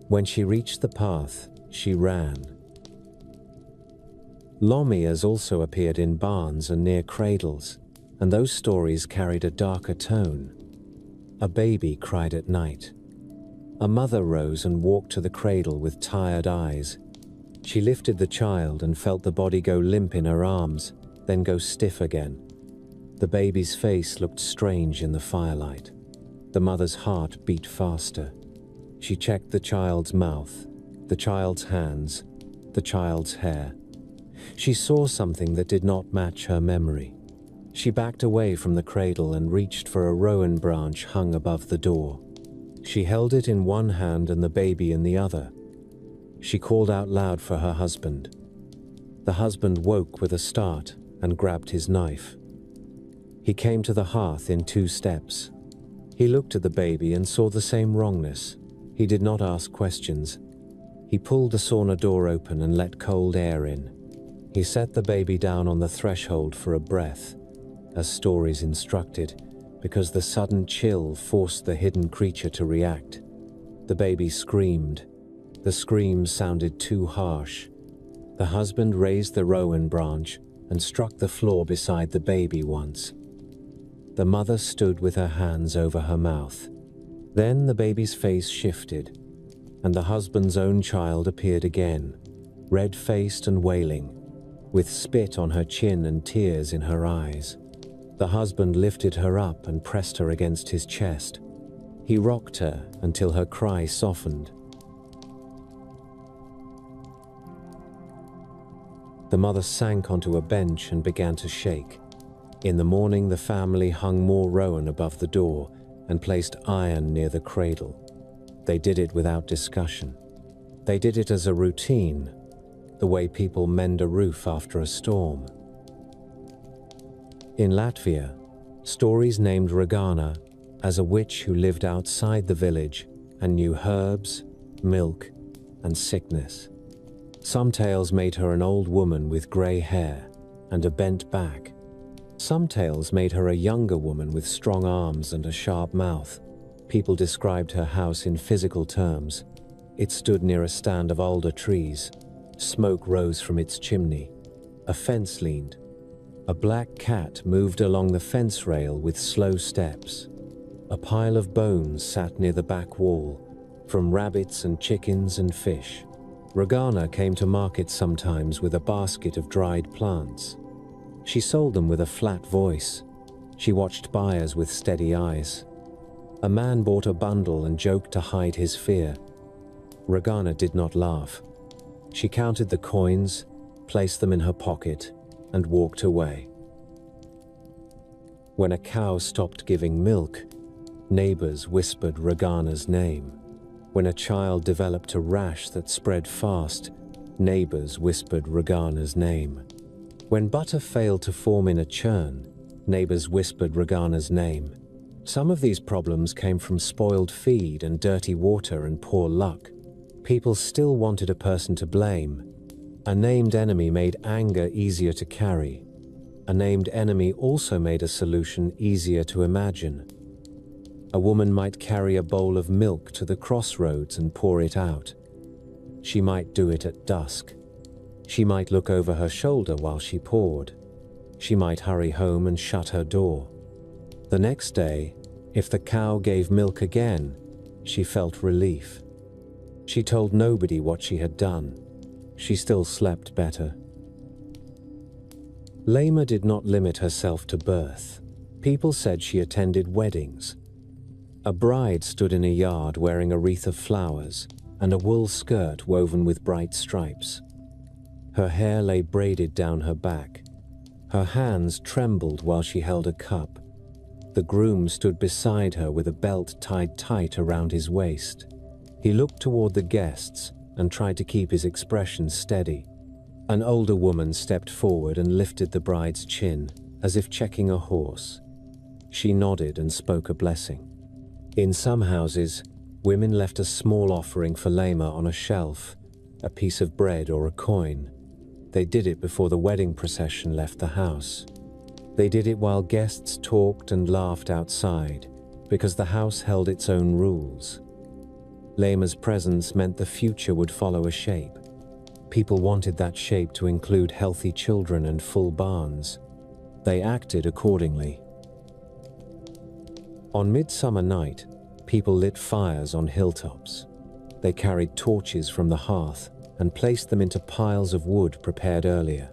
When she reached the path, she ran. Lormias also appeared in barns and near cradles, and those stories carried a darker tone. A baby cried at night. A mother rose and walked to the cradle with tired eyes. She lifted the child and felt the body go limp in her arms, then go stiff again. The baby's face looked strange in the firelight. The mother's heart beat faster. She checked the child's mouth, the child's hands, the child's hair. She saw something that did not match her memory. She backed away from the cradle and reached for a rowan branch hung above the door. She held it in one hand and the baby in the other. She called out loud for her husband. The husband woke with a start and grabbed his knife. He came to the hearth in 2 steps. He looked at the baby and saw the same wrongness. He did not ask questions. He pulled the sauna door open and let cold air in. He set the baby down on the threshold for a breath, as stories instructed, because the sudden chill forced the hidden creature to react. The baby screamed. The scream sounded too harsh. The husband raised the rowan branch and struck the floor beside the baby once. The mother stood with her hands over her mouth. Then the baby's face shifted, and the husband's own child appeared again. red-faced and wailing, with spit on her chin and tears in her eyes. The husband lifted her up and pressed her against his chest. He rocked her until her cry softened. The mother sank onto a bench and began to shake. In the morning, the family hung more rowan above the door and placed iron near the cradle. They did it without discussion. They did it as a routine, the way people mend a roof after a storm. In Latvia, stories named Ragana as a witch who lived outside the village and knew herbs, milk, and sickness. Some tales made her an old woman with grey hair and a bent back. Some tales made her a younger woman with strong arms and a sharp mouth. People described her house in physical terms. It stood near a stand of alder trees. Smoke rose from its chimney. A fence leaned. A black cat moved along the fence rail with slow steps. A pile of bones sat near the back wall, from rabbits and chickens and fish. Ragana came to market sometimes with a basket of dried plants. She sold them with a flat voice. She watched buyers with steady eyes. A man bought a bundle and joked to hide his fear. Ragana did not laugh. She counted the coins, placed them in her pocket, and walked away. When a cow stopped giving milk, neighbors whispered Ragana's name. When a child developed a rash that spread fast, neighbors whispered Ragana's name. When butter failed to form in a churn, neighbors whispered Ragana's name. Some of these problems came from spoiled feed and dirty water and poor luck. People still wanted a person to blame. A named enemy made anger easier to carry. A named enemy also made a solution easier to imagine. A woman might carry a bowl of milk to the crossroads and pour it out. She might do it at dusk. She might look over her shoulder while she poured. She might hurry home and shut her door. The next day, if the cow gave milk again, she felt relief. She told nobody what she had done. She still slept better. Lema did not limit herself to birth. People said she attended weddings. A bride stood in a yard wearing a wreath of flowers and a wool skirt woven with bright stripes. Her hair lay braided down her back. Her hands trembled while she held a cup. The groom stood beside her with a belt tied tight around his waist. He looked toward the guests and tried to keep his expression steady. An older woman stepped forward and lifted the bride's chin, as if checking a horse. She nodded and spoke a blessing. In some houses, women left a small offering for Lema on a shelf, a piece of bread or a coin. They did it before the wedding procession left the house. They did it while guests talked and laughed outside, because the house held its own rules. Lema's presence meant the future would follow a shape. People wanted that shape to include healthy children and full barns. They acted accordingly. On midsummer night, people lit fires on hilltops. They carried torches from the hearth and placed them into piles of wood prepared earlier.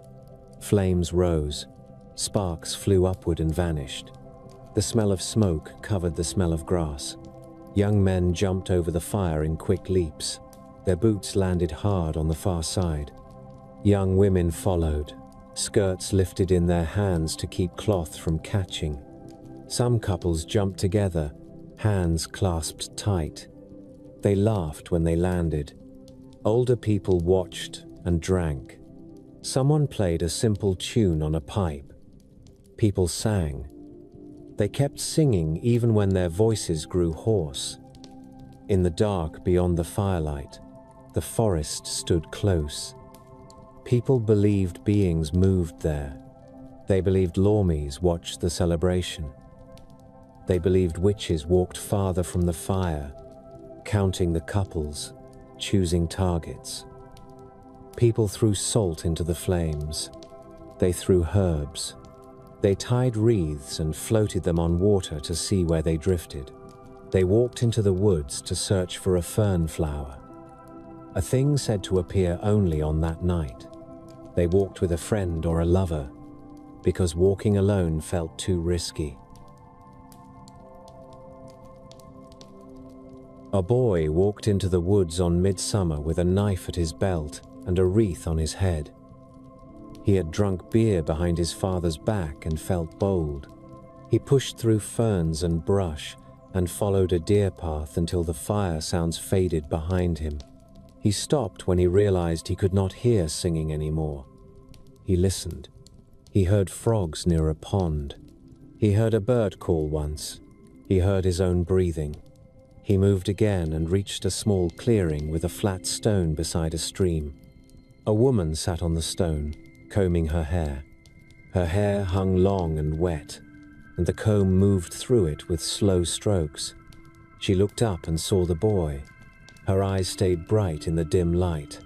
Flames rose. Sparks flew upward and vanished. The smell of smoke covered the smell of grass. Young men jumped over the fire in quick leaps. Their boots landed hard on the far side. Young women followed, skirts lifted in their hands to keep cloth from catching. Some couples jumped together, hands clasped tight. They laughed when they landed. Older people watched and drank. Someone played a simple tune on a pipe. People sang. They kept singing even when their voices grew hoarse. In the dark beyond the firelight, the forest stood close. People believed beings moved there. They believed lawmies watched the celebration. They believed witches walked farther from the fire, counting the couples, choosing targets. People threw salt into the flames. They threw herbs. They tied wreaths and floated them on water to see where they drifted. They walked into the woods to search for a fern flower. a thing said to appear only on that night. They walked with a friend or a lover, because walking alone felt too risky. A boy walked into the woods on midsummer with a knife at his belt and a wreath on his head. He had drunk beer behind his father's back and felt bold. He pushed through ferns and brush and followed a deer path until the fire sounds faded behind him. He stopped when he realized he could not hear singing anymore. He listened. He heard frogs near a pond. He heard a bird call once. He heard his own breathing. He moved again and reached a small clearing with a flat stone beside a stream. A woman sat on the stone, combing her hair. Her hair hung long and wet, and the comb moved through it with slow strokes. She looked up and saw the boy. Her eyes stayed bright in the dim light.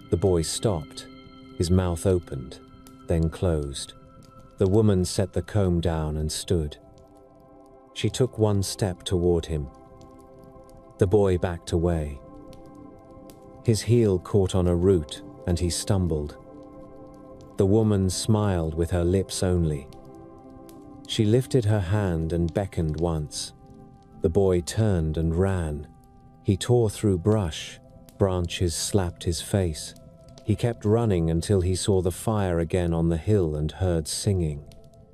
The boy stopped. His mouth opened, then closed. The woman set the comb down and stood. She took one step toward him. The boy backed away. His heel caught on a root and he stumbled. The woman smiled with her lips only. She lifted her hand and beckoned once. The boy turned and ran. He tore through brush. Branches slapped his face. He kept running until he saw the fire again on the hill and heard singing.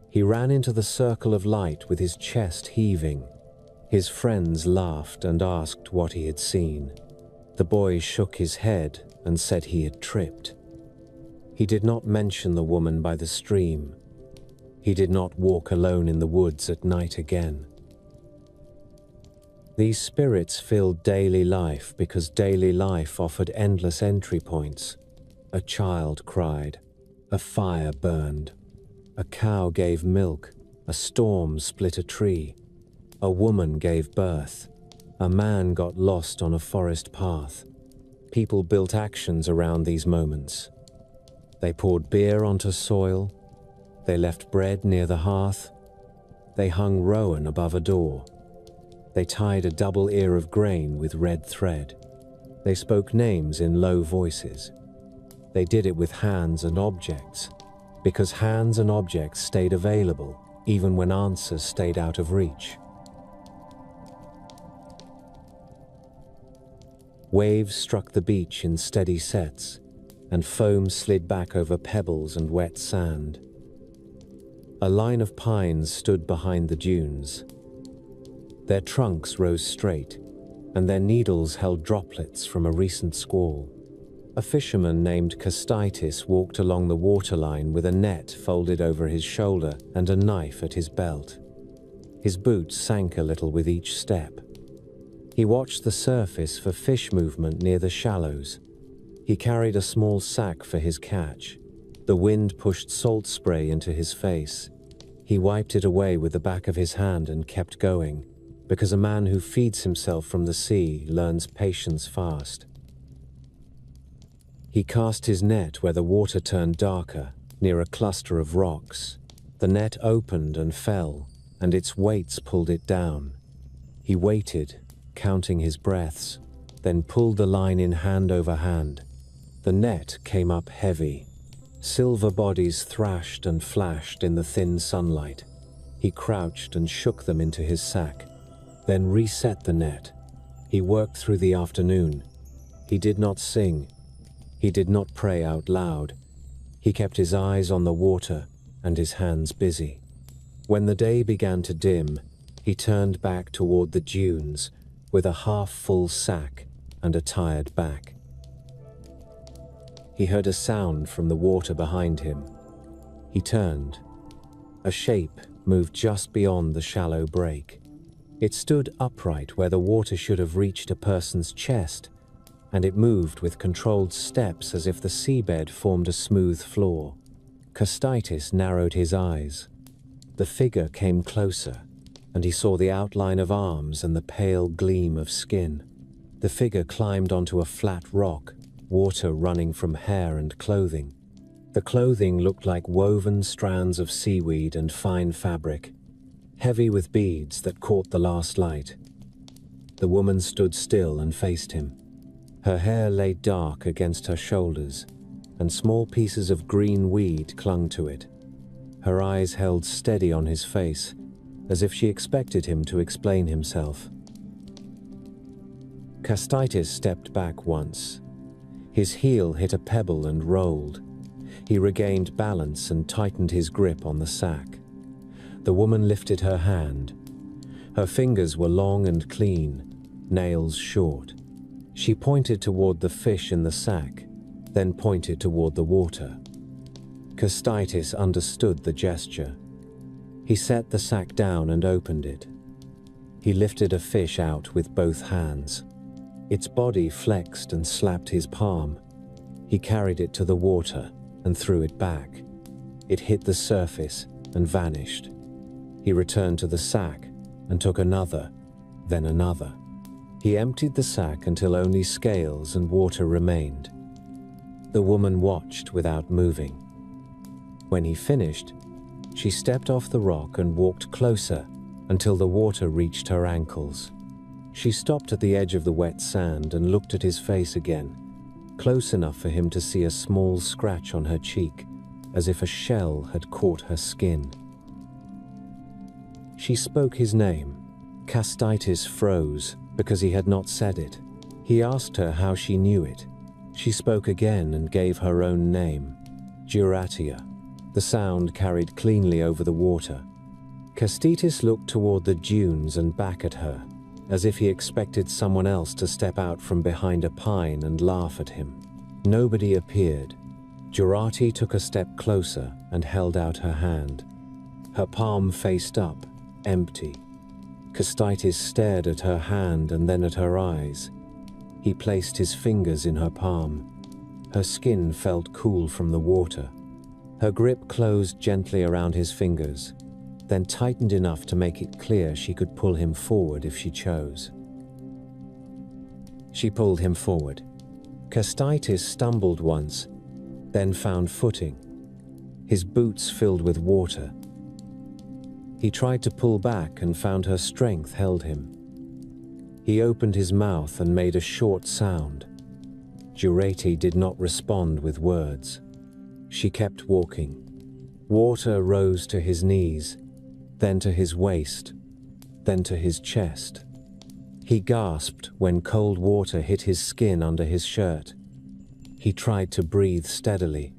He ran into the circle of light with his chest heaving. His friends laughed and asked what he had seen. The boy shook his head and said he had tripped. He did not mention the woman by the stream. He did not walk alone in the woods at night again. These spirits filled daily life because daily life offered endless entry points. A child cried. A fire burned. A cow gave milk. A storm split a tree. A woman gave birth. A man got lost on a forest path. People built actions around these moments. They poured beer onto soil. They left bread near the hearth. They hung rowan above a door. They tied a double ear of grain with red thread. They spoke names in low voices. They did it with hands and objects, because hands and objects stayed available even when answers stayed out of reach. Waves struck the beach in steady sets, and foam slid back over pebbles and wet sand. A line of pines stood behind the dunes. Their trunks rose straight, and their needles held droplets from a recent squall. A fisherman named Castitis walked along the waterline with a net folded over his shoulder and a knife at his belt. His boots sank a little with each step. He watched the surface for fish movement near the shallows. He carried a small sack for his catch. The wind pushed salt spray into his face. He wiped it away with the back of his hand and kept going, because a man who feeds himself from the sea learns patience fast. He cast his net where the water turned darker, near a cluster of rocks. The net opened and fell, and its weights pulled it down. He waited, counting his breaths, then pulled the line in hand over hand. The net came up heavy. Silver bodies thrashed and flashed in the thin sunlight. He crouched and shook them into his sack, then reset the net. He worked through the afternoon. He did not sing. He did not pray out loud. He kept his eyes on the water and his hands busy. When the day began to dim, he turned back toward the dunes with a half-full sack and a tired back. He heard a sound from the water behind him. He turned. A shape moved just beyond the shallow break. It stood upright where the water should have reached a person's chest, and it moved with controlled steps as if the seabed formed a smooth floor. Castitis narrowed his eyes. The figure came closer, and he saw the outline of arms and the pale gleam of skin. The figure climbed onto a flat rock, water running from hair and clothing. The clothing looked like woven strands of seaweed and fine fabric, heavy with beads that caught the last light. The woman stood still and faced him. Her hair lay dark against her shoulders, and small pieces of green weed clung to it. Her eyes held steady on his face, as if she expected him to explain himself. Kastitis stepped back once. His heel hit a pebble and rolled. He regained balance and tightened his grip on the sack. The woman lifted her hand. Her fingers were long and clean, nails short. She pointed toward the fish in the sack, then pointed toward the water. Kastitis understood the gesture. He set the sack down and opened it. He lifted a fish out with both hands. Its body flexed and slapped his palm. He carried it to the water and threw it back. It hit the surface and vanished. He returned to the sack and took another, then another. He emptied the sack until only scales and water remained. The woman watched without moving. When he finished, she stepped off the rock and walked closer until the water reached her ankles. She stopped at the edge of the wet sand and looked at his face again, close enough for him to see a small scratch on her cheek, as if a shell had caught her skin. She spoke his name. Kastitis froze because he had not said it. He asked her how she knew it. She spoke again and gave her own name, Duratia. The sound carried cleanly over the water. Kastitis looked toward the dunes and back at her, as if he expected someone else to step out from behind a pine and laugh at him. Nobody appeared. Jurati took a step closer and held out her hand. Her palm faced up, empty. Kastitis stared at her hand and then at her eyes. He placed his fingers in her palm. Her skin felt cool from the water. Her grip closed gently around his fingers, then tightened enough to make it clear she could pull him forward if she chose. She pulled him forward. Kastitis stumbled once, then found footing. His boots filled with water. He tried to pull back and found her strength held him. He opened his mouth and made a short sound. Jurati did not respond with words. She kept walking. Water rose to his knees, then to his waist, then to his chest. He gasped when cold water hit his skin under his shirt. He tried to breathe steadily.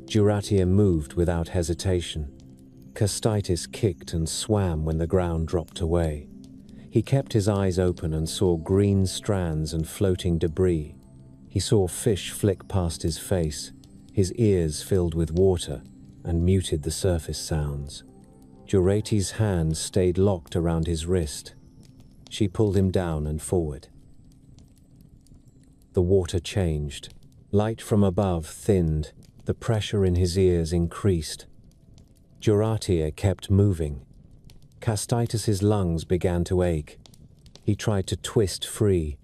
Juratia moved without hesitation. Kastitis kicked and swam when the ground dropped away. He kept his eyes open and saw green strands and floating debris. He saw fish flick past his face, his ears filled with water, and muted the surface sounds. Jurati's hand stayed locked around his wrist. She pulled him down and forward. The water changed. Light from above thinned. The pressure in his ears increased. Juratia kept moving. Kastitis's lungs began to ache. He tried to twist free.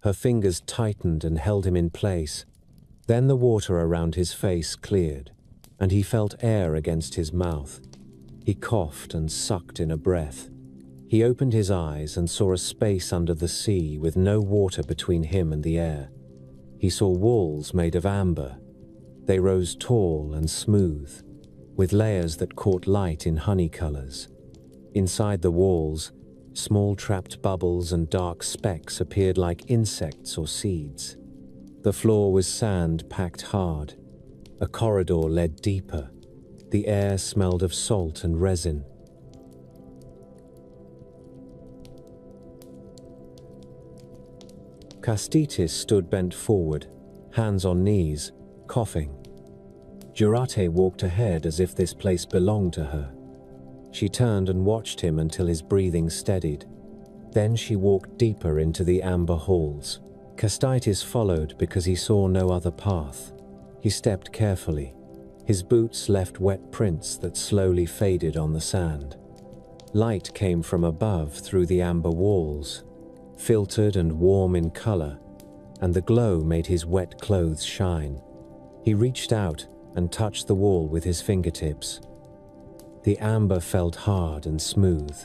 Her fingers tightened and held him in place. Then the water around his face cleared, and he felt air against his mouth. He coughed and sucked in a breath. He opened his eyes and saw a space under the sea with no water between him and the air. He saw walls made of amber. They rose tall and smooth, with layers that caught light in honey colors. Inside the walls, small trapped bubbles and dark specks appeared like insects or seeds. The floor was sand packed hard. A corridor led deeper. The air smelled of salt and resin. Kastitis stood bent forward, hands on knees, coughing. Jurate walked ahead as if this place belonged to her. She turned and watched him until his breathing steadied. Then she walked deeper into the amber halls. Kastitis followed because he saw no other path. He stepped carefully. His boots left wet prints that slowly faded on the sand. Light came from above through the amber walls, filtered and warm in color, and the glow made his wet clothes shine. He reached out and touched the wall with his fingertips. The amber felt hard and smooth.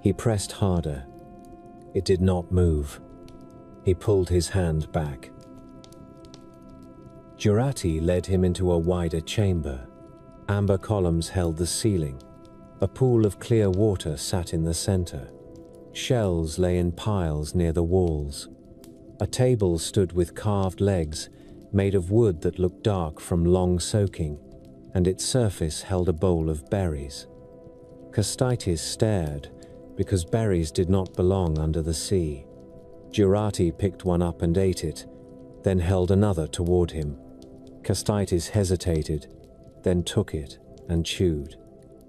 He pressed harder. It did not move. He pulled his hand back. Jurati led him into a wider chamber. Amber columns held the ceiling. A pool of clear water sat in the center. Shells lay in piles near the walls. A table stood with carved legs, made of wood that looked dark from long soaking, and its surface held a bowl of berries. Castitis stared, because berries did not belong under the sea. Jurati picked one up and ate it, then held another toward him. Castitis hesitated, then took it and chewed.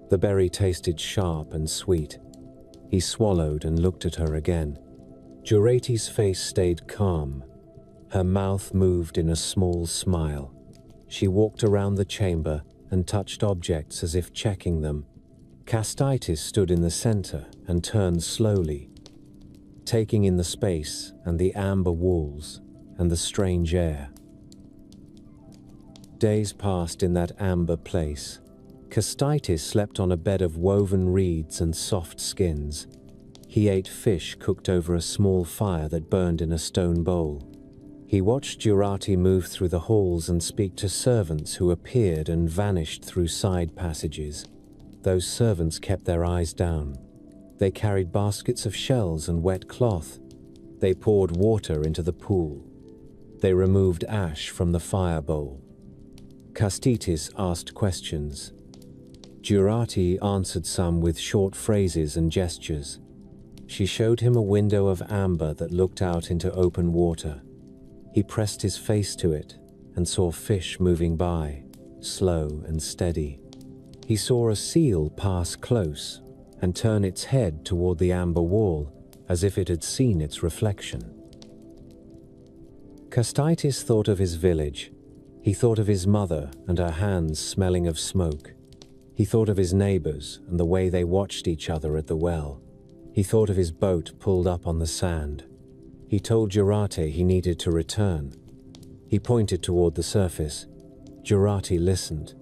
The berry tasted sharp and sweet. He swallowed and looked at her again. Jurati's face stayed calm. Her mouth moved in a small smile. She walked around the chamber and touched objects as if checking them. Castitis stood in the center and turned slowly, taking in the space and the amber walls and the strange air. Days passed in that amber place. Castitis slept on a bed of woven reeds and soft skins. He ate fish cooked over a small fire that burned in a stone bowl. He watched Jurati move through the halls and speak to servants who appeared and vanished through side passages. Those servants kept their eyes down. They carried baskets of shells and wet cloth. They poured water into the pool. They removed ash from the fire bowl. Castitis asked questions. Jurati answered some with short phrases and gestures. She showed him a window of amber that looked out into open water. He pressed his face to it and saw fish moving by, slow and steady. He saw a seal pass close and turn its head toward the amber wall, as if it had seen its reflection. Castitis thought of his village. He thought of his mother and her hands smelling of smoke. He thought of his neighbors and the way they watched each other at the well. He thought of his boat pulled up on the sand. He told Jurati he needed to return. He pointed toward the surface. Jurati listened.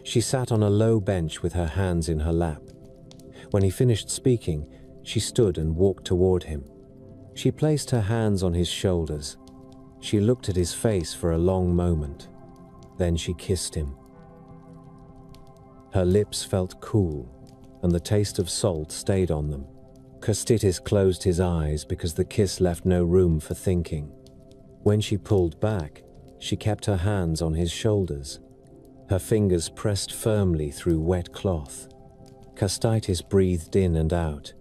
She sat on a low bench with her hands in her lap. When he finished speaking, she stood and walked toward him. She placed her hands on his shoulders. She looked at his face for a long moment. Then she kissed him. Her lips felt cool, and the taste of salt stayed on them. Castitis closed his eyes because the kiss left no room for thinking. When she pulled back, she kept her hands on his shoulders. Her fingers pressed firmly through wet cloth. Castitis breathed in and out.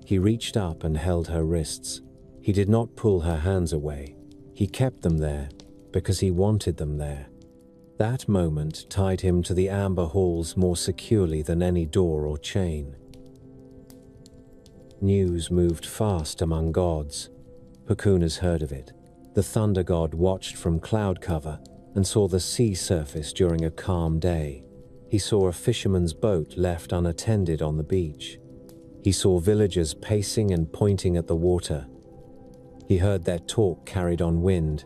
He reached up and held her wrists. He did not pull her hands away. He kept them there because he wanted them there. That moment tied him to the amber halls more securely than any door or chain. News moved fast among gods. Pacunas heard of it. The thunder god watched from cloud cover and saw the sea surface during a calm day. He saw a fisherman's boat left unattended on the beach. He saw villagers pacing and pointing at the water. He heard their talk carried on wind.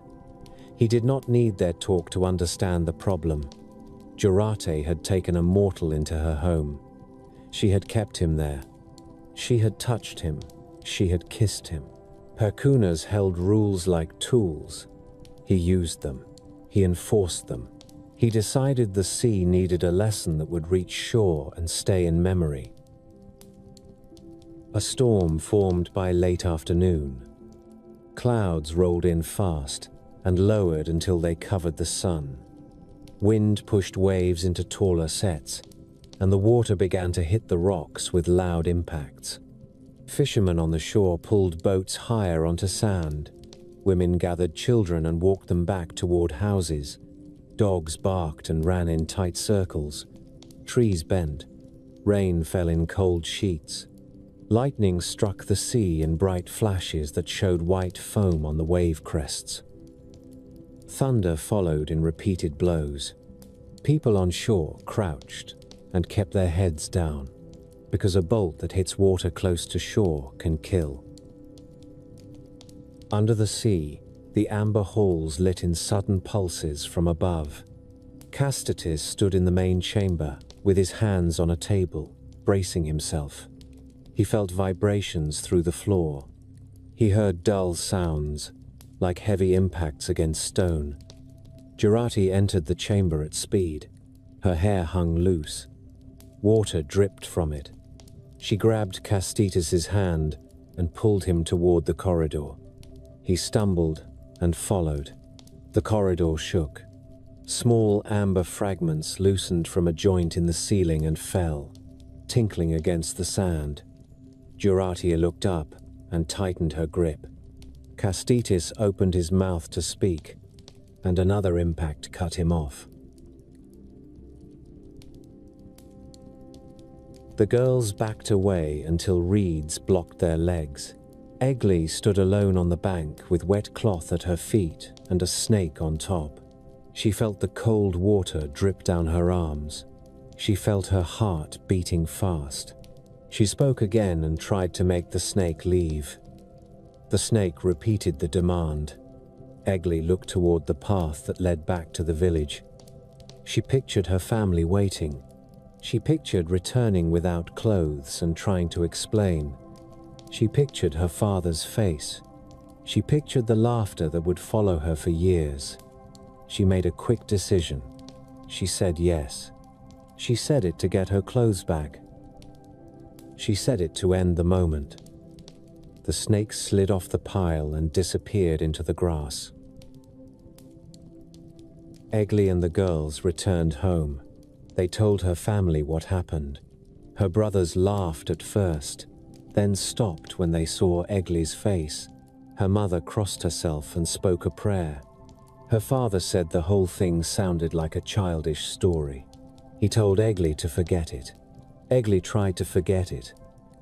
He did not need their talk to understand the problem. Jurati had taken a mortal into her home. She had kept him there. She had touched him. She had kissed him. Pacunas held rules like tools. He used them. He enforced them. He decided the sea needed a lesson that would reach shore and stay in memory. A storm formed by late afternoon. Clouds rolled in fast and lowered until they covered the sun. Wind pushed waves into taller sets, and the water began to hit the rocks with loud impacts. Fishermen on the shore pulled boats higher onto sand. Women gathered children and walked them back toward houses. Dogs barked and ran in tight circles. Trees bent. Rain fell in cold sheets. Lightning struck the sea in bright flashes that showed white foam on the wave crests. Thunder followed in repeated blows. People on shore crouched and kept their heads down, because a bolt that hits water close to shore can kill. Under the sea, the amber halls lit in sudden pulses from above. Castitis stood in the main chamber, with his hands on a table, bracing himself. He felt vibrations through the floor. He heard dull sounds, like heavy impacts against stone. Jurati entered the chamber at speed. Her hair hung loose. Water dripped from it. She grabbed Castitus's hand and pulled him toward the corridor. He stumbled and followed. The corridor shook. Small amber fragments loosened from a joint in the ceiling and fell, tinkling against the sand. Jurati looked up and tightened her grip. Castitus opened his mouth to speak, and another impact cut him off. The girls backed away until reeds blocked their legs. Egli stood alone on the bank with wet cloth at her feet and a snake on top. She felt the cold water drip down her arms. She felt her heart beating fast. She spoke again and tried to make the snake leave. The snake repeated the demand. Egli looked toward the path that led back to the village. She pictured her family waiting. She pictured returning without clothes and trying to explain. She pictured her father's face. She pictured the laughter that would follow her for years. She made a quick decision. She said yes. She said it to get her clothes back. She said it to end the moment. The snake slid off the pile and disappeared into the grass. Egli and the girls returned home. They told her family what happened. Her brothers laughed at first, then stopped when they saw Egli's face. Her mother crossed herself and spoke a prayer. Her father said the whole thing sounded like a childish story. He told Egli to forget it. Egli tried to forget it.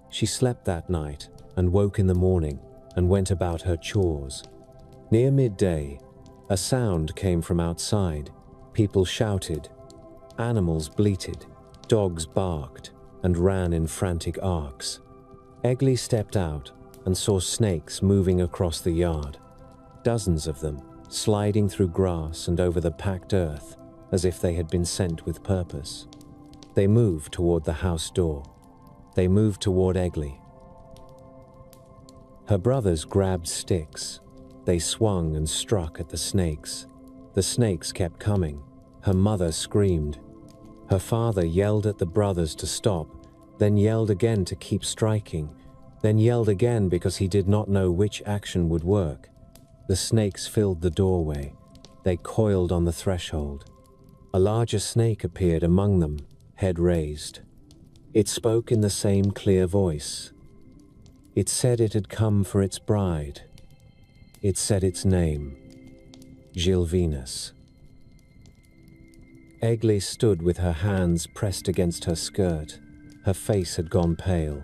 She slept that night and woke in the morning and went about her chores. Near midday, a sound came from outside. People shouted. Animals bleated. Dogs barked and ran in frantic arcs. Egli stepped out and saw snakes moving across the yard. Dozens of them, sliding through grass and over the packed earth as if they had been sent with purpose. They moved toward the house door. They moved toward Egli. Her brothers grabbed sticks. They swung and struck at the snakes. The snakes kept coming. Her mother screamed. Her father yelled at the brothers to stop, then yelled again to keep striking, then yelled again because he did not know which action would work. The snakes filled the doorway. They coiled on the threshold. A larger snake appeared among them, head raised. It spoke in the same clear voice. It said it had come for its bride. It said its name, Gilvinus. Egli stood with her hands pressed against her skirt. Her face had gone pale.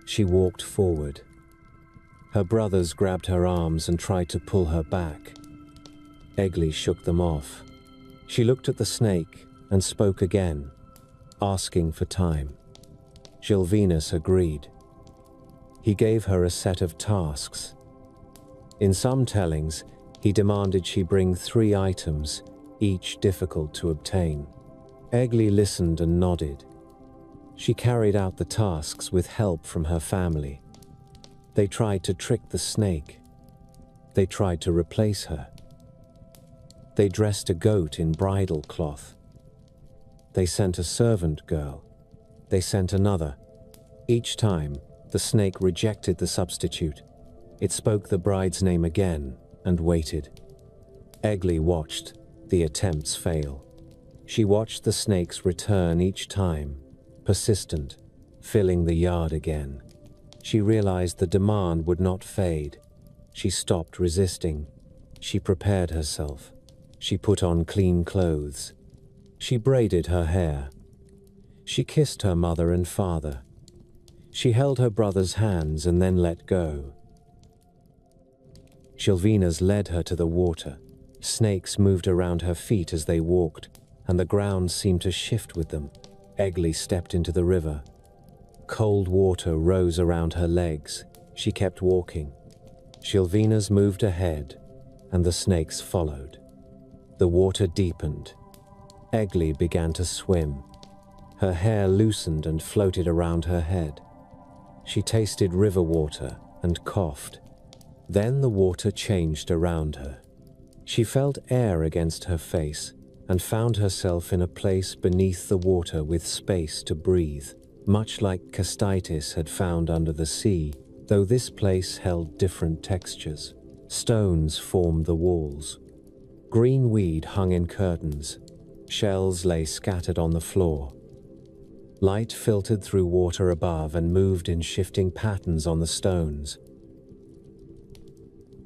She walked forward. Her brothers grabbed her arms and tried to pull her back. Egli shook them off. She looked at the snake and spoke again, asking for time. Gilvinus agreed. He gave her a set of tasks. In some tellings, he demanded she bring 3 items, each difficult to obtain. Egli listened and nodded. She carried out the tasks with help from her family. They tried to trick the snake. They tried to replace her. They dressed a goat in bridal cloth. They sent a servant girl. They sent another. Each time, the snake rejected the substitute. It spoke the bride's name again and waited. Egli watched the attempts fail. She watched the snakes return each time, persistent, filling the yard again. She realized the demand would not fade. She stopped resisting. She prepared herself. She put on clean clothes. She braided her hair. She kissed her mother and father. She held her brother's hands and then let go. Gilvinus led her to the water. Snakes moved around her feet as they walked, and the ground seemed to shift with them. Egli stepped into the river. Cold water rose around her legs. She kept walking. Gilvinus moved ahead, and the snakes followed. The water deepened. Egli began to swim. Her hair loosened and floated around her head. She tasted river water and coughed. Then the water changed around her. She felt air against her face and found herself in a place beneath the water with space to breathe, much like Castitis had found under the sea, though this place held different textures. Stones formed the walls. Green weed hung in curtains. Shells lay scattered on the floor. Light filtered through water above and moved in shifting patterns on the stones.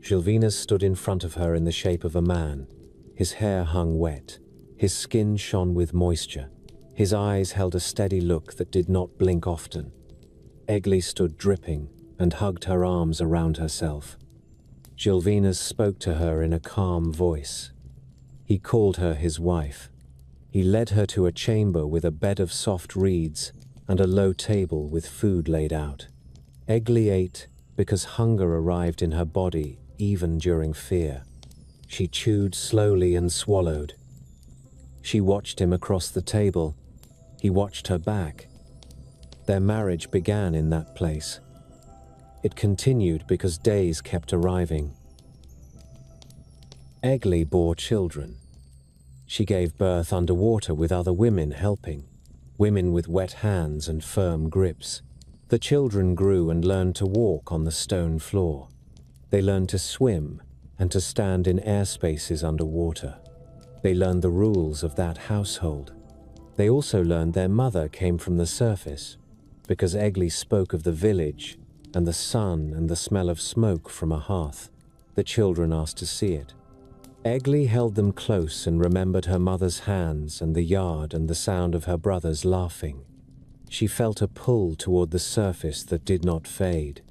Gilvinus stood in front of her in the shape of a man. His hair hung wet. His skin shone with moisture. His eyes held a steady look that did not blink often. Egli stood dripping and hugged her arms around herself. Gilvinus spoke to her in a calm voice. He called her his wife. He led her to a chamber with a bed of soft reeds and a low table with food laid out. Egli ate because hunger arrived in her body even during fear. She chewed slowly and swallowed. She watched him across the table. He watched her back. Their marriage began in that place. It continued because days kept arriving. Egli bore children. She gave birth underwater with other women helping, women with wet hands and firm grips. The children grew and learned to walk on the stone floor. They learned to swim and to stand in air spaces underwater. They learned the rules of that household. They also learned their mother came from the surface, because Egli spoke of the village and the sun and the smell of smoke from a hearth. The children asked to see it. Egli held them close and remembered her mother's hands and the yard and the sound of her brothers laughing. She felt a pull toward the surface that did not fade.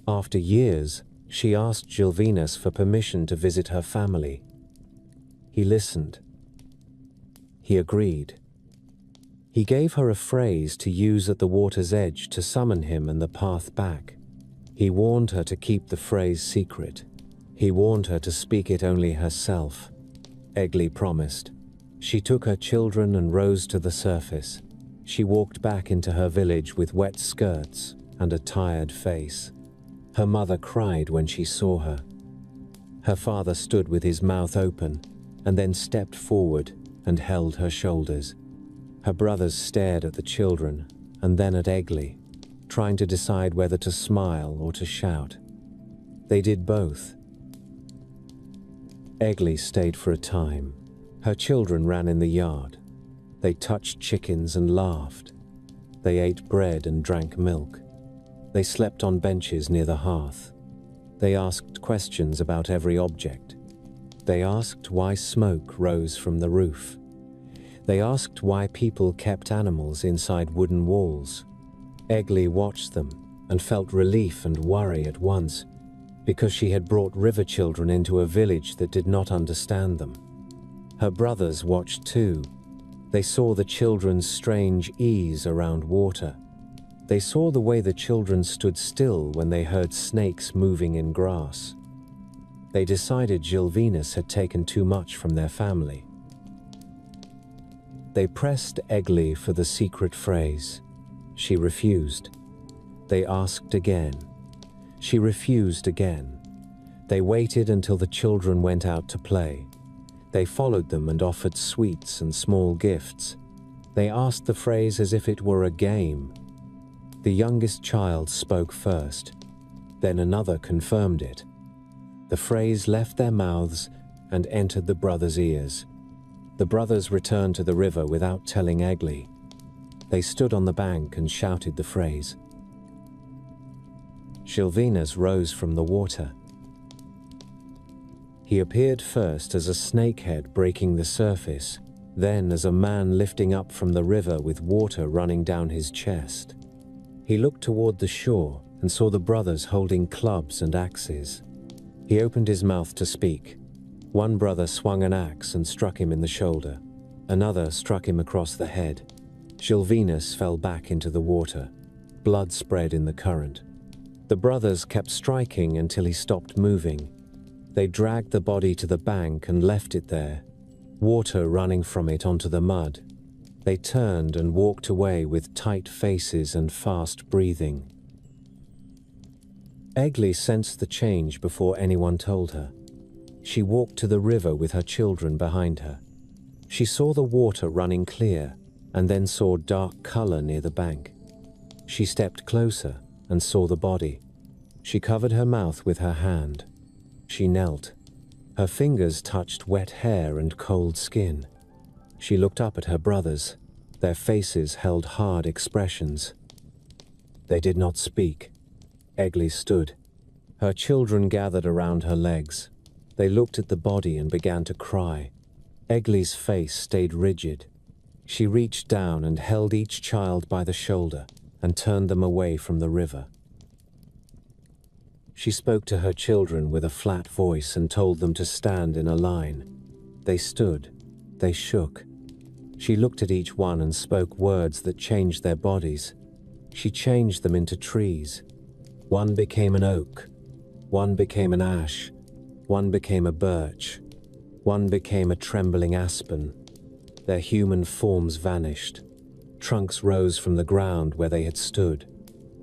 After years, she asked Gilvinus for permission to visit her family. He listened. He agreed. He gave her a phrase to use at the water's edge to summon him and the path back. He warned her to keep the phrase secret. He warned her to speak it only herself. Egli promised. She took her children and rose to the surface. She walked back into her village with wet skirts and a tired face. Her mother cried when she saw her. Her father stood with his mouth open and then stepped forward and held her shoulders. Her brothers stared at the children and then at Egli, trying to decide whether to smile or to shout. They did both. Egli stayed for a time. Her children ran in the yard. They touched chickens and laughed. They ate bread and drank milk. They slept on benches near the hearth. They asked questions about every object. They asked why smoke rose from the roof. They asked why people kept animals inside wooden walls. Egli watched them and felt relief and worry at once, because she had brought river children into a village that did not understand them. Her brothers watched too. They saw the children's strange ease around water. They saw the way the children stood still when they heard snakes moving in grass. They decided Gilvinus had taken too much from their family. They pressed Egli for the secret phrase. She refused. They asked again. She refused again. They waited until the children went out to play. They followed them and offered sweets and small gifts. They asked the phrase as if it were a game. The youngest child spoke first. Then another confirmed it. The phrase left their mouths and entered the brothers' ears. The brothers returned to the river without telling Egli. They stood on the bank and shouted the phrase. Gilvinus rose from the water. He appeared first as a snakehead breaking the surface, then as a man lifting up from the river with water running down his chest. He looked toward the shore and saw the brothers holding clubs and axes. He opened his mouth to speak. One brother swung an axe and struck him in the shoulder. Another struck him across the head. Gilvinus fell back into the water. Blood spread in the current. The brothers kept striking until he stopped moving. They dragged the body to the bank and left it there, water running from it onto the mud. They turned and walked away with tight faces and fast breathing. Egli sensed the change before anyone told her. She walked to the river with her children behind her. She saw the water running clear and then saw dark color near the bank. She stepped closer and saw the body. She covered her mouth with her hand. She knelt. Her fingers touched wet hair and cold skin. She looked up at her brothers. Their faces held hard expressions. They did not speak. Egli stood. Her children gathered around her legs. They looked at the body and began to cry. Egli's face stayed rigid. She reached down and held each child by the shoulder and turned them away from the river. She spoke to her children with a flat voice and told them to stand in a line. They stood. They shook. She looked at each one and spoke words that changed their bodies. She changed them into trees. One became an oak. One became an ash. One became a birch. One became a trembling aspen. Their human forms vanished. Trunks rose from the ground where they had stood.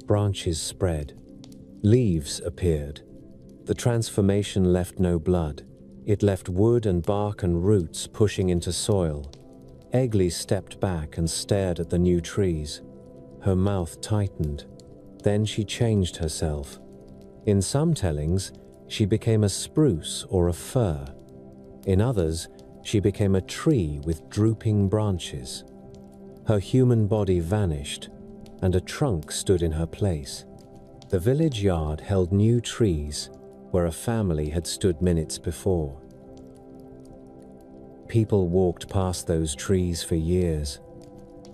Branches spread. Leaves appeared. The transformation left no blood. It left wood and bark and roots pushing into soil. Egli stepped back and stared at the new trees. Her mouth tightened. Then she changed herself. In some tellings, she became a spruce or a fir. In others, she became a tree with drooping branches. Her human body vanished, and a trunk stood in her place. The village yard held new trees where a family had stood minutes before. People walked past those trees for years.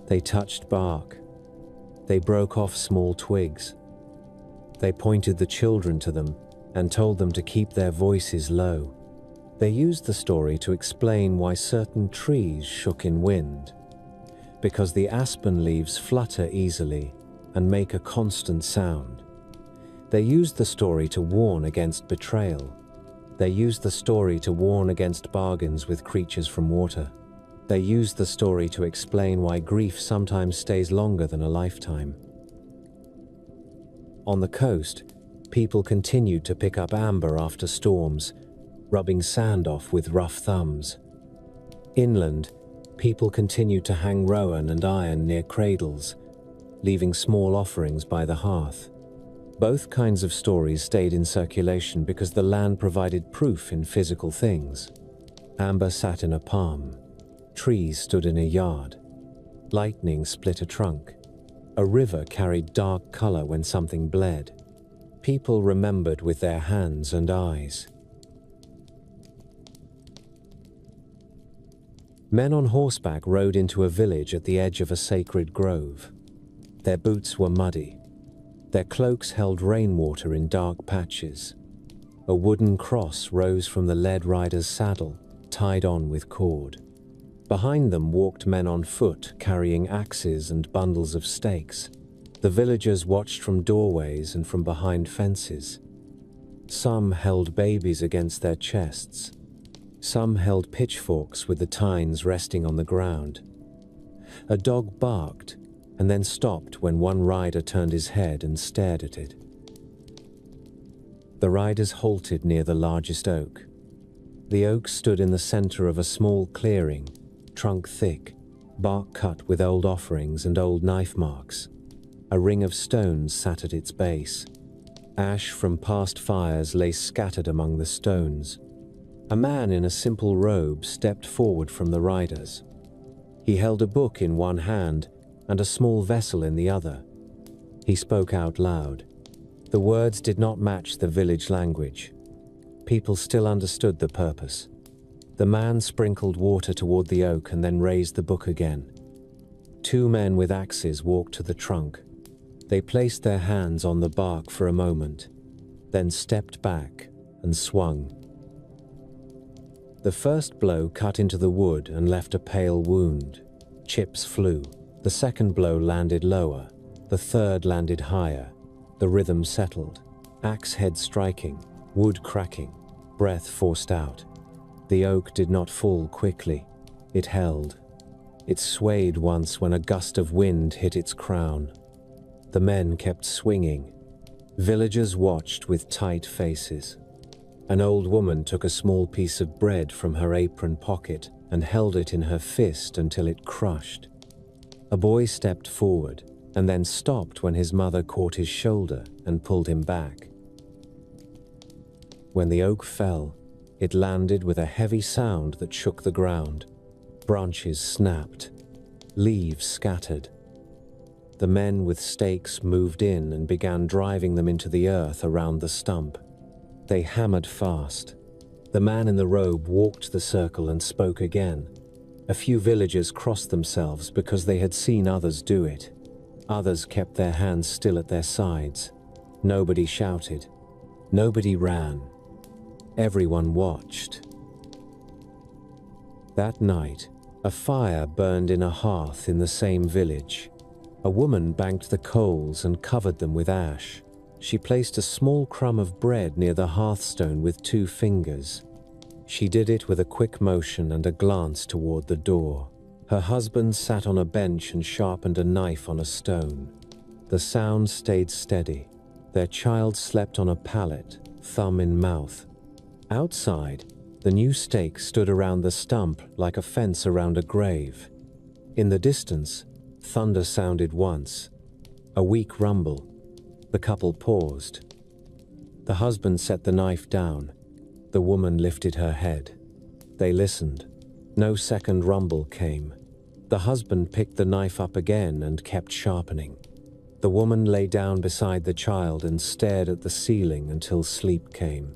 They touched bark. They broke off small twigs. They pointed the children to them and told them to keep their voices low. They used the story to explain why certain trees shook in wind, because the aspen leaves flutter easily and make a constant sound. They used the story to warn against betrayal. They used the story to warn against bargains with creatures from water. They used the story to explain why grief sometimes stays longer than a lifetime. On the coast, people continued to pick up amber after storms, rubbing sand off with rough thumbs. Inland, people continued to hang rowan and iron near cradles, leaving small offerings by the hearth. Both kinds of stories stayed in circulation because the land provided proof in physical things. Amber sat in a palm. Trees stood in a yard. Lightning split a trunk. A river carried dark color when something bled. People remembered with their hands and eyes. Men on horseback rode into a village at the edge of a sacred grove. Their boots were muddy. Their cloaks held rainwater in dark patches. A wooden cross rose from the led rider's saddle, tied on with cord. Behind them walked men on foot, carrying axes and bundles of stakes. The villagers watched from doorways and from behind fences. Some held babies against their chests. Some held pitchforks with the tines resting on the ground. A dog barked and then stopped when one rider turned his head and stared at it. The riders halted near the largest oak. The oak stood in the center of a small clearing, trunk thick, bark cut with old offerings and old knife marks. A ring of stones sat at its base. Ash from past fires lay scattered among the stones. A man in a simple robe stepped forward from the riders. He held a book in one hand and a small vessel in the other. He spoke out loud. The words did not match the village language. People still understood the purpose. The man sprinkled water toward the oak and then raised the book again. Two men with axes walked to the trunk. They placed their hands on the bark for a moment, then stepped back and swung. The first blow cut into the wood and left a pale wound. Chips flew. The second blow landed lower. The third landed higher. The rhythm settled. Axe head striking, wood cracking, breath forced out. The oak did not fall quickly. It held. It swayed once when a gust of wind hit its crown. The men kept swinging. Villagers watched with tight faces. An old woman took a small piece of bread from her apron pocket and held it in her fist until it crushed. A boy stepped forward and then stopped when his mother caught his shoulder and pulled him back. When the oak fell, it landed with a heavy sound that shook the ground. Branches snapped. Leaves scattered. The men with stakes moved in and began driving them into the earth around the stump. They hammered fast. The man in the robe walked the circle and spoke again. A few villagers crossed themselves because they had seen others do it. Others kept their hands still at their sides. Nobody shouted. Nobody ran. Everyone watched. That night, a fire burned in a hearth in the same village. A woman banked the coals and covered them with ash. She placed a small crumb of bread near the hearthstone with 2 fingers. She did it with a quick motion and a glance toward the door. Her husband sat on a bench and sharpened a knife on a stone. The sound stayed steady. Their child slept on a pallet, thumb in mouth. Outside, the new stake stood around the stump like a fence around a grave. In the distance, thunder sounded once. A weak rumble. The couple paused. The husband set the knife down. The woman lifted her head. They listened. No second rumble came. The husband picked the knife up again and kept sharpening. The woman lay down beside the child and stared at the ceiling until sleep came.